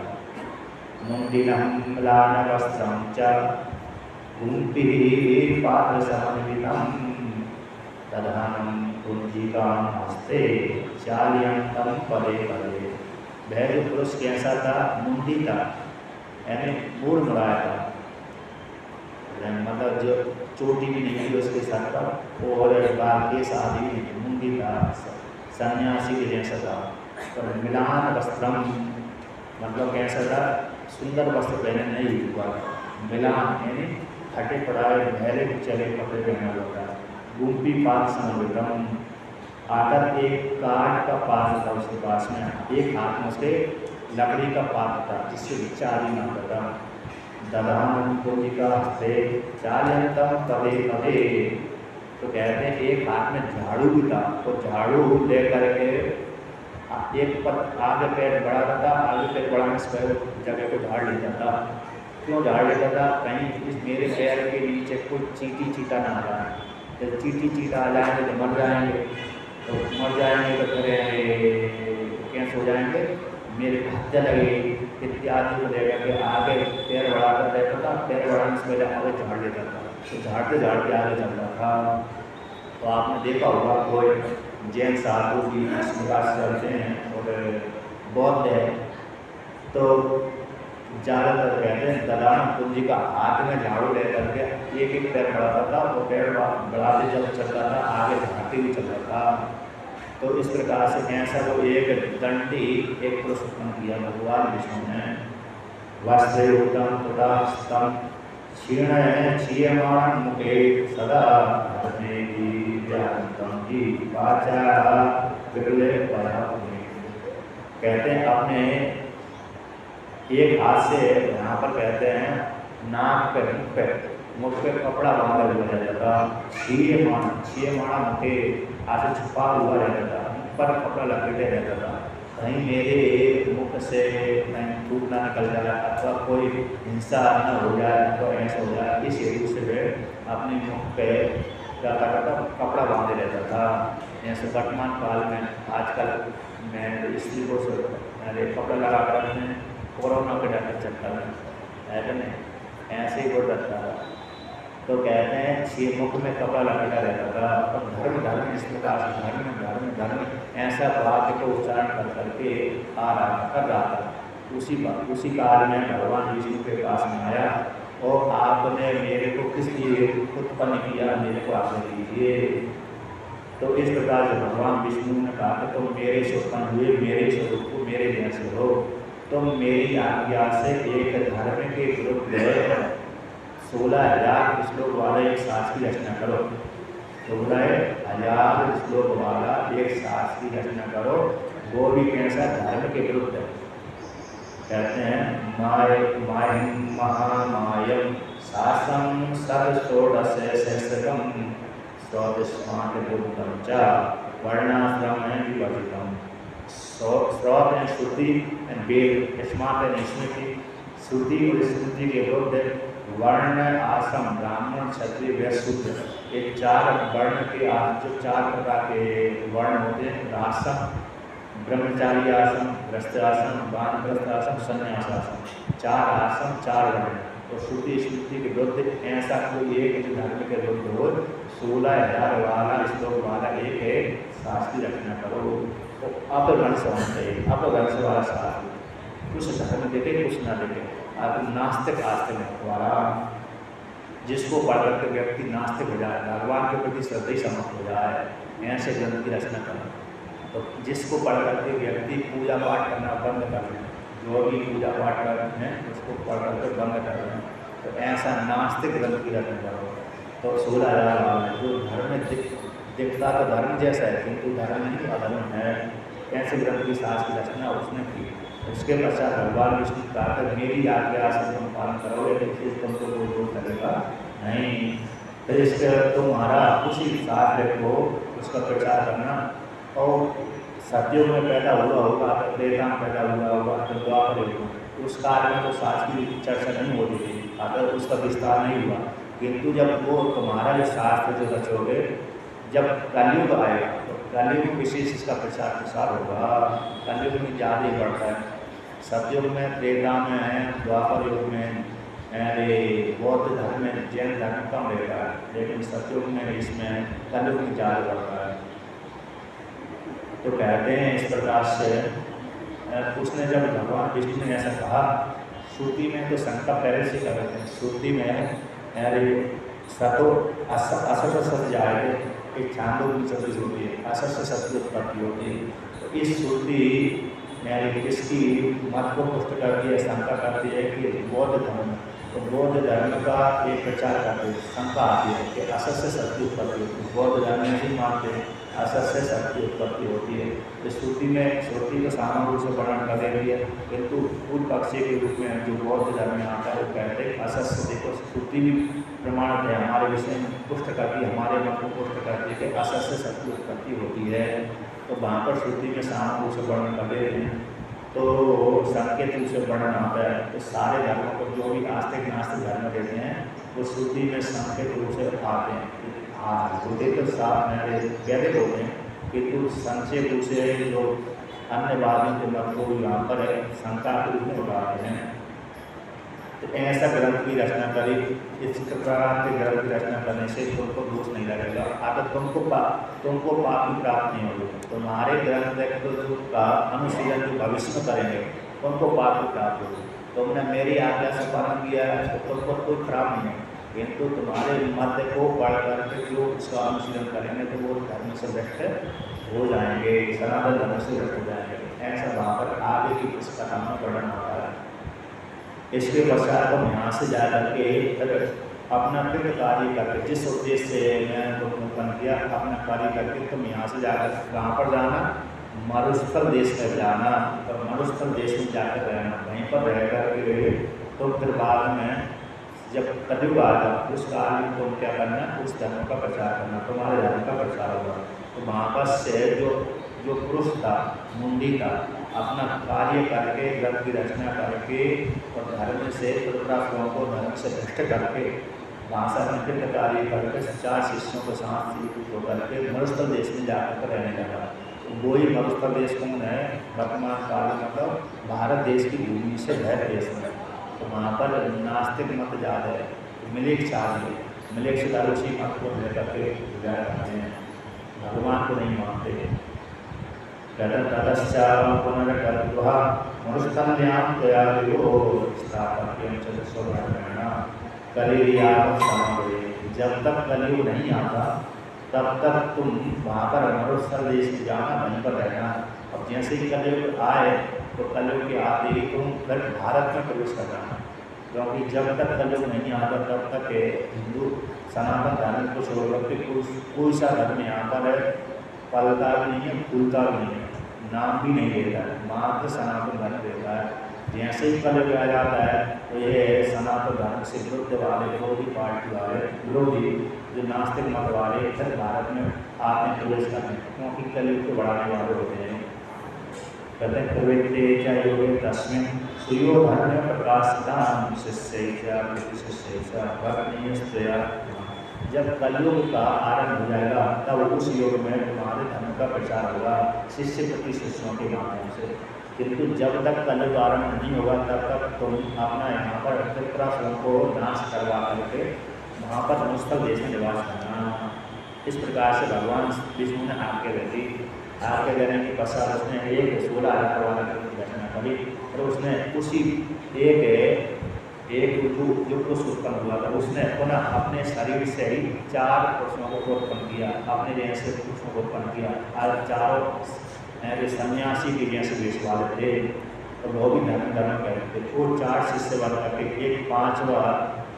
S1: मुंडिनं म्लानवस्त्रं च कुंभिः पात्रसमन्वितं दधानं कुंजिकां हस्ते चालयन्तं पदे पदे। वह जो पुरुष कैसा था, मुंडी था, यानी मूड मुड़ाया था, मतलब जो चोटी भी नहीं थी उसके सर पर और बाल के शादी भी नहीं, मुंडी था, सन्यासी के जैसा था। पर मिलान वस्त्रम मतलब कैसा था, सुंदर वस्त्र पहने नहीं हुआ, मिलान यानी फटे पड़ाए गहरे चले कपड़े पहना हुआ था। गुम्पी पात समन्वितम आकर एक काठ का पात्र था उसके पास में, एक हाथ में उसके लकड़ी का पात्र था जिससे भिक्षा आदि न करता। दधान कुंजिका हस्ते चालयन्तम पदे पदे। तो कहते हैं एक हाथ में झाड़ू भी था, तो झाड़ू लेकर के एक पद आगे पैर बढ़ाता था, आगे पैर बढ़ाने से जगह को झाड़ लेता था। क्यों झाड़ लेता था, कहीं इस मेरे पैर के नीचे कोई चींटी चीटा ना आ जाए, जब चींटी चीटा आ जाएंगे तो मर जाएंगे, तो फिर कैसे हो जाएंगे, मेरे को हत्या लगेगी इत्यादि को लेकर के आगे पैर बढ़ाकर रहता था। पैर बढ़ाने से पहले आगे झाड़ लेता था, तो झाड़ते झाड़ते आगे चल रहा था। तो आपने देखा होगा कोई जैन साधु भी इस प्रकार से चलते हैं और बौद्ध है तो ज़्यादातर कहते हैं ददान कुंजी का हाथ में झाड़ू ले करके एक एक पैर बढ़ाता था, वो पैर बढ़ाते जब चलता था आगे झाड़ते भी चलता था। तो इस प्रकार से ऐसा वो एक दंडी एक पुरुष उत्पन्न किया भगवान विष्णु ने। वस्त्रयुक्तं तथा स्तम क्षीयमाण मुखे सदा वाचा विरले कहते हैं अपने एक हाथ से यहाँ पर कहते हैं नाक पे मुख पे कपड़ा बांधा हुआ रहता था। क्षीयमाणा मुखे हाथ से छुपा हुआ रहता था, मुख पर कपड़ा लपेटे रहता था। कहीं मेरे मुख से कहीं थूक ना निकल जाए अथवा कोई हिंसा न हो जाए तो ऐसा हो जाए, इस हेतु से वह अपने मुख पे क्या करता था, कपड़ा बांधे रहता था। जैसे वर्तमान काल में आजकल मैं स्त्री को कपड़ा लगा कर रखते हैं, कोरोना के डर चलता है कि नहीं, ऐसे ही वो डरता था। तो कहते हैं छह मुख में कपड़ा लपेटा रहता था। और धर्म इस प्रकार से धर्म ऐसा वाक्य को उच्चारण कर करके कर रहा था। उसी काल में भगवान विष्णु के पास में आया और आपने मेरे को किस लिए उत्पन्न किया, मेरे को आपने दीजिए। तो इस प्रकार से भगवान विष्णु ने कहा कि तुम मेरे से उत्पन्न हुए, मेरे स्वरूप को मेरे जैसे हो, तुम मेरी आज्ञा से एक धर्म के विरुद्ध 16,000 श्लोक वाला एक शास्त्र की रचना करो। 16,000 श्लोक वाला एक शास्त्र की रचना करो, वो भी कैसा, धर्म के विरुद्ध है। कहते हैं मायं महामायं शासं सर्वषोडशसहस्रकं स्वतिष्ठान्तपूर्णं च वर्णाश्रम and विवर्जितम. श्रौत and श्रुति and वेद, स्मार्ट and स्मृति. श्रुति और स्मृति के विरुद्ध वर्ण, आश्रम, ब्राह्मण, क्षत्रिय, वैश्य, शूद्र, ये 4 वर्ण के जो 4 प्रकार के वर्ण होते हैं. आश्रम, ब्रह्मचारी आश्रम, गृहस्थ आश्रम, वानप्रस्थ आश्रम, संन्यास आश्रम. 4 आश्रम, 4 वर्ण. तो श्रुति स्मृति के विरुद्ध ऐसा कोई एक जो धर्म के विरुद्ध हो 16,000 वाला श्लोक वाला एक है शास्त्री रचना करो. तो अपभ्रंश होना चाहिए. अपभ्रंश वाला शास्त्र कुछ धर्म देखे कुछ ना देखे. आप नास्तिक आस्तिक वाला जिसको पढ़ करके व्यक्ति नास्तिक हो जाए, भगवान के प्रति श्रद्धे समाप्त हो जाए, ऐसे ग्रंथ की रचना करें. तो जिसको पढ़ करके व्यक्ति पूजा पाठ करना बंद कर दें, जो भी पूजा पाठ करते हैं उसको पढ़ करके बंद कर दें. तो ऐसा नास्तिक ग्रंथ की रचना करो. तो 16,000 जो धर्म दिखता तो धर्म जैसा है किंतु धर्म नहीं अधर्म है, ऐसे ग्रंथ की शास्त्र की रचना उसने की. उसके पश्चात भगवान विष्णु कहकर मेरी आज्ञा से तुम पालन करोगे तो फिर तुमको कोई रोक करेगा नहीं. तो इसके तुम्हारा उसी शास्त्र को उसका प्रचार करना. और सत्युग में पैदा हुआ होगा तो त्रेता में पैदा हुआ होगा तो द्वापर युग उस काल में तो शास्त्र की चर्चा नहीं होती थी, अगर उसका विस्तार नहीं हुआ. किंतु जब वो तुम्हारा जो शास्त्र जो रचोगे, जब कलयुग आएगा तो कलयुग विशेष इसका प्रचार प्रसार होगा. कलयुग में ज़्यादा ही बढ़ता है. सतयुग में, त्रेता में है, द्वापर युग में बौद्ध धर्म में, जैन धर्म कम रहता है, लेकिन सतयुग में इसमें कलयुग में ज़्यादा बढ़ता है. तो कहते हैं इस प्रकार से उसने जब भगवान विष्णु ने ऐसा कहा, श्रुति में तो शंका पहले से कर रहे थे. श्रुति में अरे सतो असत सत जाए एक छांदोग्य शब्द होती है, असत से सत्य उत्पत्ति होती है. तो इस श्रुति किसकी मत को पुष्ट करती है, शंका करती है कि बौद्ध धर्म, तो बौद्ध धर्म का एक प्रचार करते हैं. शंका आती है कि असत से सत्य उत्पत्ति होती है. बौद्ध धर्म नहीं मानते असत से सत्य उत्पत्ति होती है. तो श्रुति में श्रुति को सामान्य रूप से वर्णन कर देती है, किंतु पूर्व पक्षी के रूप में जो बौद्ध धर्म में आता है वो कहते हैं असत से. देखो श्रुति भी प्रमाण है हमारे विषय में पुष्ट करती है, हमारे मत को पुष्ट करती है कि असत से सत्य उत्पत्ति होती है. तो वहाँ पर श्रुति में सामान्य रूप से वर्णन कर देते हैं. तो संकेत रूप से वर्णन आता है. तो सारे धर्मों को जो भी आस्तिक नास्तिक धर्म देते हैं वो श्रुति में संकेत रूप से आते हैं. श्रुति तो साफ वैदिक होते हैं, किंतु संक्षेप रूप से जो अन्य वादियों के मत को यहाँ पर शंका के रूप में उठाते हैं. तो ऐसा ग्रंथ की रचना करी. इस प्रकार के ग्रंथ की रचना करने से तुमको दोष नहीं लगेगा, अगर तुमको पाप की प्राप्त नहीं होगी. तुम्हारे ग्रंथ तो जो अनुशीलन जो भविष्य में करेंगे उनको पाप की प्राप्त होगी. तुमने मेरी आज्ञा से पालन किया है तो तुमको कोई खराब नहीं है, किंतु तुम्हारे मत को पढ़ करके जो उसका अनुशीलन करेंगे तो वो धर्म से व्यक्त हो जाएंगे, सनातन धर्म से व्यक्त हो जाएंगे. ऐसा वहाँ पर आगे की इस कथा में वर्णन होता है. इसके पश्चात हम यहाँ से जा करके अपना कृत कार्य करके, जिस उद्देश्य से मैं तुमको उत्पन्न किया, अपना कार्य करके तुम यहाँ से जाकर कहाँ पर जाना, मरुस्थल देश में जाना. और मरुस्थल देश में जाकर रहना, वहीं पर रह करके तो फिर बाद में जब कलयुग आएगा उस काल में तुम क्या करना, उस धर्म का प्रचार करना, तुम्हारे धर्म का प्रचार होगा. तो वहाँ पर से जो पुरुष था, मुंडी था, अपना कार्य करके ग्रंथ की रचना करके और धर्म से पुत्राश्रमों को धर्म से भ्रष्ट करके वहाँ से अपने कृत कार्य करके 4 शिष्यों के साथ होकर के मरुस्थल देश में जाकर रहने लगा. वो ही मरुस्थल देश कौन है, वर्तमान काल मतलब भारत देश की भूमि से भय देश में. तो वहाँ पर नास्तिक मत ज़्यादा है, मिलेक्ष चाहिए. मिलेक्ष दारूसी मत को लेकर के गुजारा करते हैं, भगवान को नहीं मानते. पुनर्गत्वा मरुस्थल्यां त्वयादियो स्थापत्यं च स्वधर्मेण कलियुगात् समागमे. जब तक कलियुग नहीं आता तब तक तुम वहाँ पर मरुस्थल देश में जाना, वहीं पर रहना. अब जैसे ही कलियुग आए तो कलियुग के आते ही तुम फिर भारत में प्रवेश कर जाना, क्योंकि जब तक कलियुग नहीं आता तब तक हिंदू सनातन धर्म को छोड़ के कोई सा धर्म यहाँ पर पलता भी नहीं है, फूलता भी नहीं है, नाम भी नहीं देता है, मात्र सनातन धर्म देता है. जैसे ही कलयुग आ जाता है तो ये सनातन धर्म से विरुद्ध वाले, विरोधी पार्टी वाले, विरोधी जो नास्तिक मत वाले फिर भारत में आपने प्रवेश करना, क्योंकि कलयुग को बढ़ाने वाले होते हैं। कहते हैं प्रवृत्ति चाहे योगे तस्मिन सुयो धर्म प्रकाशदान शिष्य भक्तिया। जब कलयुग का आरंभ हो जाएगा तब उस युग में तुम्हारे धर्म का प्रचार होगा शिष्य प्रति शिष्यों के माध्यम से। किंतु जब तक कलयुग आरंभ नहीं होगा तब तक तुम अपना यहाँ पर त्रिपुरासुरों को नाश करवा करके वहाँ पर मुस्तक देश में निवास करना। इस प्रकार से भगवान विष्णु ने आज्ञा दी। आज्ञा देने के पश्चात उसने एक 16,000 वाला घटना करी और उसने उसी एक जो पुरुष उत्पन्न हुआ था उसने पुनः अपने शरीर से ही 4 पुरुषों को उत्पन्न किया, अपने जैसे पुरुषों को उत्पन्न किया। आज चारों सन्यासी के जैसे वेश वाले थे और वो भी धर्म करते थे। वो 4 शिष्य बन करके एक पांचवा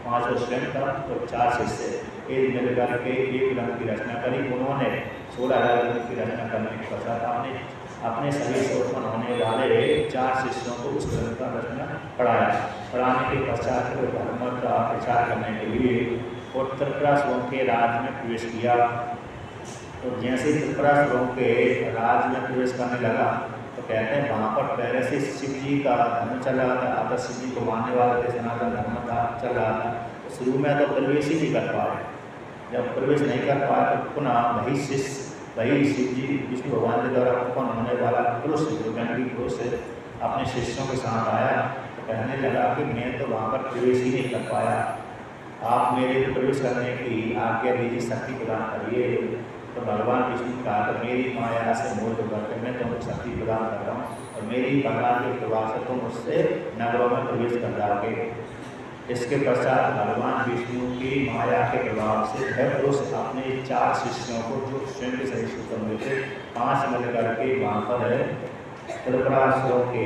S1: स्वयं था और 4 शिष्य एक मिल करके एक ग्रंथ की रचना करी। उन्होंने 16,000 ग्रंथ की रचना करने के पश्चात अपने शरीर से उत्पन्न होने वाले 4 शिष्यों को उस ग्रंथ का रचना पढ़ाया। पढ़ाने के पश्चात वो धर्म का प्रचार करने के लिए और त्रिपुरासुरों के राज में प्रवेश किया। तो जैसे त्रिपुरासुरों के राज में प्रवेश करने लगा तो कहते हैं वहाँ पर पहले से शिव जी का धर्म चल रहा था। आता शिव जी को मानने वाले थे, सनातन धर्म था चल रहा था। तो शुरू में तो प्रवेश ही नहीं कर पाए। जब प्रवेश नहीं कर पाए तो पुनः वही शिव जी विष्णु भगवान के द्वारा उत्पन्न होने वाला पुरुष गंडी पुरुष अपने शिष्यों के साथ आया तो कहने लगा कि मैं तो वहाँ पर प्रवेश ही नहीं कर पाया, आप मेरे प्रवेश करने की आज्ञा दीजिए, शक्ति प्रदान करिए। तो भगवान विष्णु ने कहा तो मेरी माया से मोह करके मैं तुमको शक्ति प्रदान कर रहा हूँ और मेरी माया के प्रभाव से तुम उससे नगरों में प्रवेश कर जाओगे। इसके पश्चात भगवान विष्णु की माया के प्रभाव से वह पुरुष अपने 4 शिष्यों को जो स्वयं के शरीर से उत्पन्न हुए थे 5 मिल करके वहाँ पर त्रिपुरासुरों के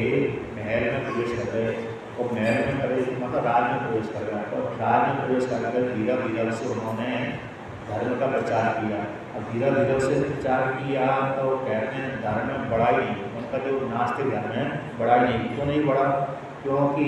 S1: महल में प्रवेश कर गए और महल में प्रवेश मतलब राज में प्रवेश कर गया। तो राज में प्रवेश कर धीरे धीरे से उन्होंने धर्म का प्रचार किया और धीरे धीरे से प्रचार किया। तो कहते हैं धर्म में बढ़ा ही नहीं, उनका जो नास्तिक धर्म है बढ़ा ही नहीं। क्यों नहीं बढ़ा? क्योंकि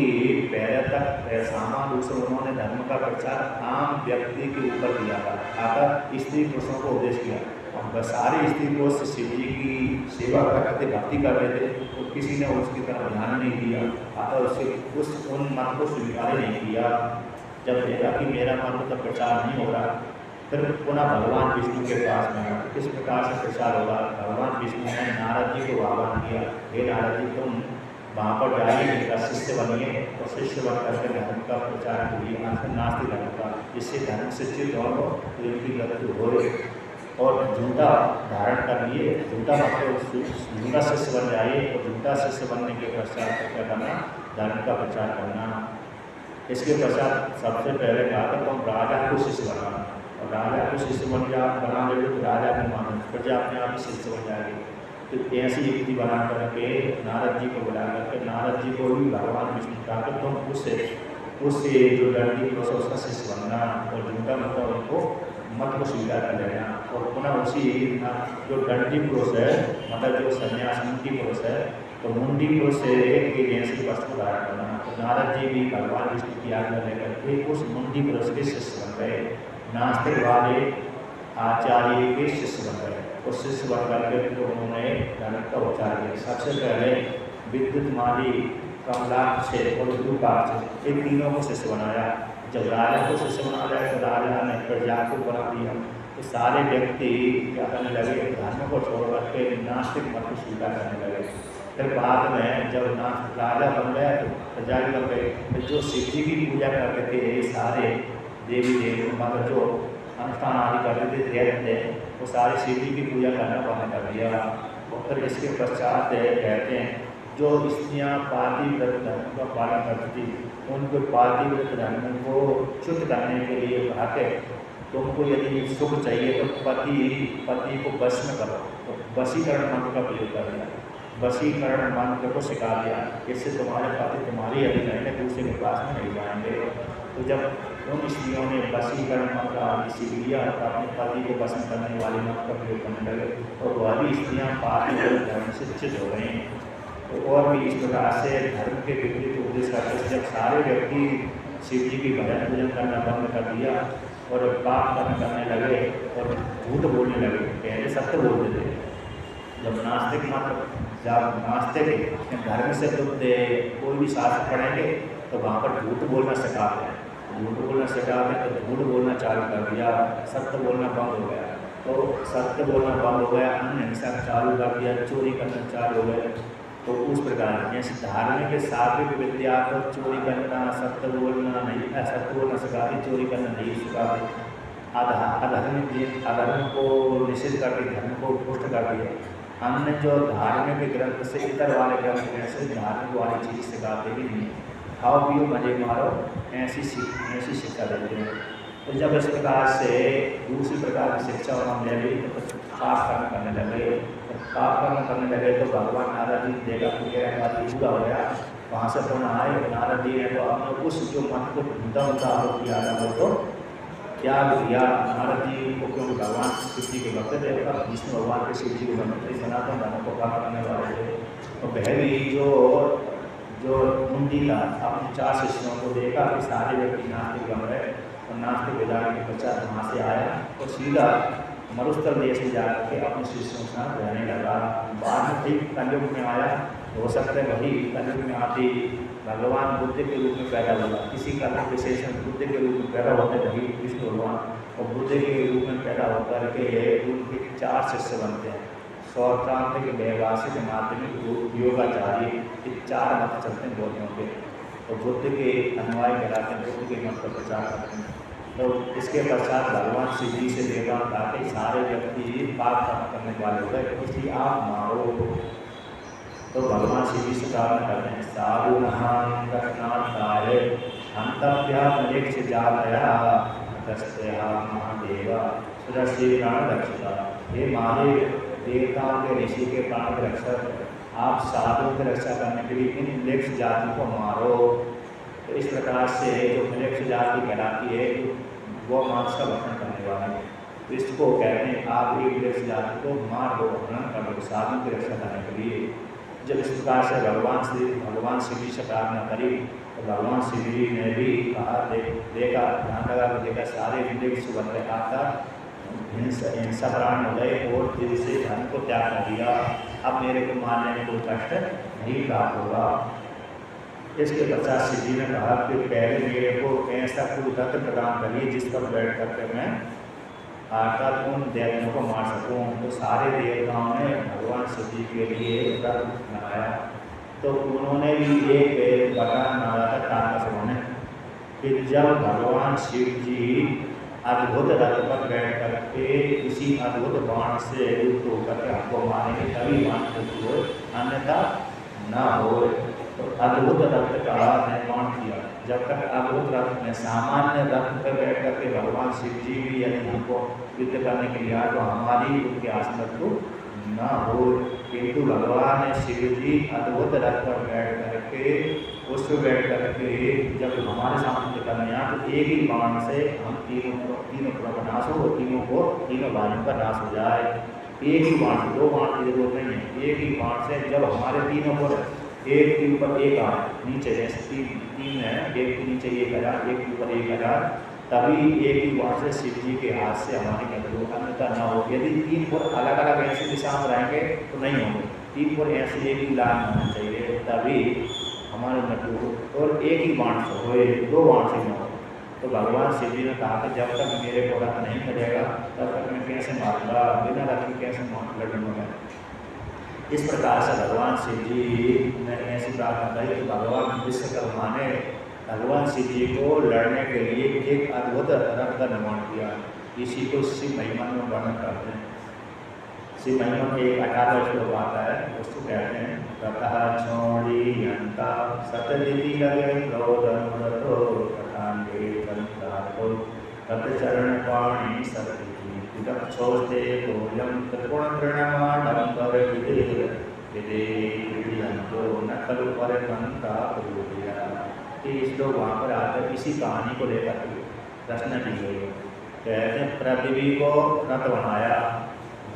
S1: पहले तक सामान्य रूप से उन्होंने धर्म का प्रचार आम व्यक्ति के ऊपर किया था। आकर स्त्री पुरुषों को उपदेश किया और सारे स्त्री पुरुष शिव जी की सेवा करते भक्ति कर रहे थे तो किसी ने उसकी तरफ ध्यान नहीं दिया। आता उससे उन मत को स्वीकार नहीं किया। जब देखा कि मेरा मत तो प्रचार नहीं हो रहा फिर पुनः भगवान विष्णु के पास में किस प्रकार से प्रचार होगा। भगवान विष्णु ने नारद जी को आह्वान किया, हे नारद जी तुम वहाँ पर जाइए, मेरा शिष्य बनिए और शिष्य बन करके धर्म का प्रचार करिए, नास्तिक धर्म का, जिससे धर्म से चित हो इनकी गति हो और झूठा धारण कर लिए। झूठा मतलब झूठा शिष्य बन जाइए और झूठा शिष्य बनने के पश्चात क्या करना? धर्म का प्रचार करना। इसके पश्चात सबसे पहले कहा था तुम राजा को शिष्य बनाना और राजा को शिष्य बना ले तो राजा को मानो, प्रजा अपने आप ही शिष्य बन जाएगी। तो ऐसी युक्ति बना करके नारद जी को बुला करके नारद जी को भी भगवान विष्णु कहा कि तुम उससे जो दंडी पुरुष उसका शिष्य बनना और झूठा मतलब उनको मत को स्वीकार कर लेना और पुनः उसी जो दंडी पुरुष है मतलब जो संन्यास मुंडी पुरुष है तो मुंडी पुरुष से एक जैसी वस्त्र धारण करना। तो नारद जी भी भगवान विष्णु की आज्ञा लेकर के उस मुंडी पुरुष के शिष्य बन गए, नास्तिक वाले आचार्य के शिष्य बन गए। उस शिष्य बन करके तो उन्होंने धर्म का उच्चार किया। सबसे पहले विद्युत माली कमलाक्ष और विद्युपाक्ष इन तीनों को शिष्य बनाया। जब राजा को शिष्य बनाया तो राजा ने प्रजा को बना दिया। तो सारे व्यक्ति क्या करने लगे? धर्म को छोड़ करके नास्तिक मत को स्वीकार करने लगे। फिर बाद में जब राजा बन गया तो प्रजा भी बन गए। फिर जो शिव जी की पूजा करते थे सारे देवी देवी मतलब जो अनुष्ठान आदि करते थे वो सारे शिव जी की पूजा करना बंद कर दिया। और फिर इसके पश्चात कहते हैं जो स्त्रियाँ पातिव्रत धर्म का पालन करती थी उनको पातिव्रत धर्म को च्युत करने के लिए कहा कि तुमको यदि सुख चाहिए तो पति को वश में करो। तो वशीकरण मंत्र का प्रयोग कर दिया, वशीकरण मंत्र को सिखा दिया। इससे तुम्हारे पति तुम्हारी अधीन रहेंगे, दूसरे के पास में नहीं जाएंगे। तो जब उन स्त्रियों ने वशीकरण मंत्र आदि सीख लिया तो अपने पति को वश करने वाले मंत्र का प्रयोग करने लगे और वह भी स्त्रियाँ पातिव्रत धर्म से च्युत हो गई। तो और भी इस प्रकार से धर्म के विपरीत उपदेश करते जब सारे व्यक्ति शिव जी की भजन पूजन करना बंद कर दिया और पाप कर्म करने लगे और झूठ बोलने लगे। पहले सत्य बोलते थे, जब नास्तिक धर्म से कोई भी शास्त्र पढ़ेंगे तो वहाँ पर झूठ बोलना सिखाते हैं, झूठ बोलना सिखाते हैं तो झूठ बोलना चालू कर दिया, सत्य बोलना बंद हो गया। तो सत्य बोलना बंद हो गया, अन्य हिंसा चालू कर दिया, चोरी करना चालू हो गया। तो उस प्रकार जैसे धार्मिक के सात्विक विद्या को चोरी करना, सत्य बोलना नहीं, सत्य बोलना सिखाते, चोरी करना नहीं सिखाते। अधर्म को निषेध करके धर्म को पुष्ट कर दिया। हमने जो धार्मिक ग्रंथ से इतर वाले ग्रंथ ऐसे धार्मिक वाली चीज़ सिखाते ही नहीं, खाओ पियो मजे मारो, ऐसी शिक्षा देते हैं। तो जब इस प्रकार से दूसरी प्रकार की शिक्षा हम ले ली तो पाप कर्म करने लगे। तो पाप कर्म करने लगे तो भगवान नारद जी देखा कि पूरा हो गया, वहाँ से पुनः आए। नारद जी ने तो अपने उस जो मन को ढूंढा आरोप किया था वो तो त्याग दिया। नारद जी को क्योंकि भगवान शिव जी के भक्त थे, विष्णु भगवान के शिव जी के भक्त थे, सनातन धर्म को प्राप्त करने वाले थे। तो पहली जो मुंडी था अपने 4 शिष्यों को देखा कि सारे व्यक्ति नास्तिक बन रहे और नास्तिक विधान के पश्चात वहाँ से आया और सीधा मरुस्थल देश में जाकर के अपने शिष्यों के साथ रहने लगा। बाद में ठीक कलयुग में आया, हो सकता है वही कलयुग में आते भगवान बुद्ध के रूप में पैदा हुआ, किसी का विशेषण बुद्ध के रूप में पैदा होते वही विष्णु भगवान, और बुद्ध के रूप में पैदा होकर के उनके 4 शिष्य बनते हैं। सौत्रांतिक, वैभाषिक, माध्यमिक, योगाचार्य, ये 4 मत चलते हैं बौद्धों के। तो बुद्ध के अनुयायी कहलाते हैं, बुद्ध के मत का प्रचार करते हैं। तो इसके पश्चात भगवान शिव जी से देवताओं ताकि सारे व्यक्ति पाप कर्म करने वाले हो गए, इसलिए आप मारो। तो भगवान शिव जी से प्रार्थना करते हैं, साधु नहान दक्षिणार्थाय हंतव्या मलेक्ष जातया तस्या महादेवा सुदर्शी प्राण रक्षता। हे महादेव, देवताओं के ऋषि के प्राण के रक्षक, आप साधुओं की रक्षा करने के लिए इन मलेक्ष जाति को मारो। तो इस प्रकार से जो मलेक्ष जाति कहलाती है वो मांस का भक्षण करने वाले, तो इसको कहते हैं आप एक मलेक्ष जाति को मार दो, हनन कर दो साधुओं की रक्षा करने के लिए। जब इस प्रकार से भगवान शिव जी से प्रार्थना करी तो भगवान शिव जी ने भी कहा, देखा ध्यान लगा कर देखा सारे मलेक्ष बन रहे आता हिंसा प्राण हो गए और दिल से धर्म को त्याग कर दिया। अब मेरे को मारने में कोई कष्ट नहीं प्राप्त होगा। इसके पश्चात शिव जी ने कहा कि पहले मेरे को ऐसा कोई रत्न प्रदान करिए जिस पर बैठ करके मैं अर्थात उन देवताओं को मार सकूँ। तो सारे देवताओं ने भगवान शिव जी के लिए रत्न बनाया। तो उन्होंने भी एक वरदान मांगा था तारकासुर ने कि जब भगवान शिव जी अद्भुत रथ पर बैठ करके किसी अद्भुत बाण से युक्त होकर के हमको मारेंगे तभी बाण युक्त हो, अन्यथा न हो। तो अद्भुत रथ का निर्माण किया। जब तक अद्भुत रथ में सामान्य रथ पर बैठ करके भगवान शिव जी भी यदि हमको युद्ध करने के लिए आए तो हमारी उनके आसन को न हो, किंतु भगवान शिव जी अद्भुत रथ पर बैठ करके उस पर बैठ करके जब हमारे सामने करने आए तो एक ही बाण से हम तीनों का नाश हो, तीनों भाइयों का नाश हो जाए। एक ही बाण से, 2 बाण की जरूरत नहीं है, एक ही बाण से जब हमारे तीनों पर एक के ऊपर एक आए, नीचे जैसे 3 है, एक के नीचे 1000, एक के ऊपर 1000, तभी एक ही बाण से शिव जी के हाथ से हमारे कदम अन्यथा न हो। यदि 3 पुर अलग अलग ऐसी दिशा में रहेंगे तो नहीं होंगे, 3 पुर ऐसे एक ही लाइन होना चाहिए तभी हमारे मृत्यु हो, और एक ही बाण से हो, 2 बाण से न हो। तो भगवान शिव जी ने कहा कि जब तक मेरे को रथ नहीं मिलेगा तब तक मैं कैसे मारूंगा, बिना रथ के कैसे लड़ूंगा। इस प्रकार से भगवान शिव जी ने ऐसी प्रार्थना करी तो भगवान विश्वकर्मा ने भगवान शिव जी को लड़ने के लिए एक अद्भुत रथ का निर्माण किया। इसी को शिव महिमा में वर्णन करते हैं। शिव महिमा में एक 18वां श्लोक आता है, उसको कहते हैं ततः छोड़ीयंता सतदिति लगे क्रोधनुरतो कथांगे कंतातो तत्चरण पाणि सतदिति विदक्षोस्ते कोयं त्रिगुण तृणमाणंबर विदेयंतो न खलु परमंता प्रभुया। इस लोग वहाँ पर आकर इसी कहानी को लेकर रचना की गई। कहते हैं पृथ्वी को रथ बनाया,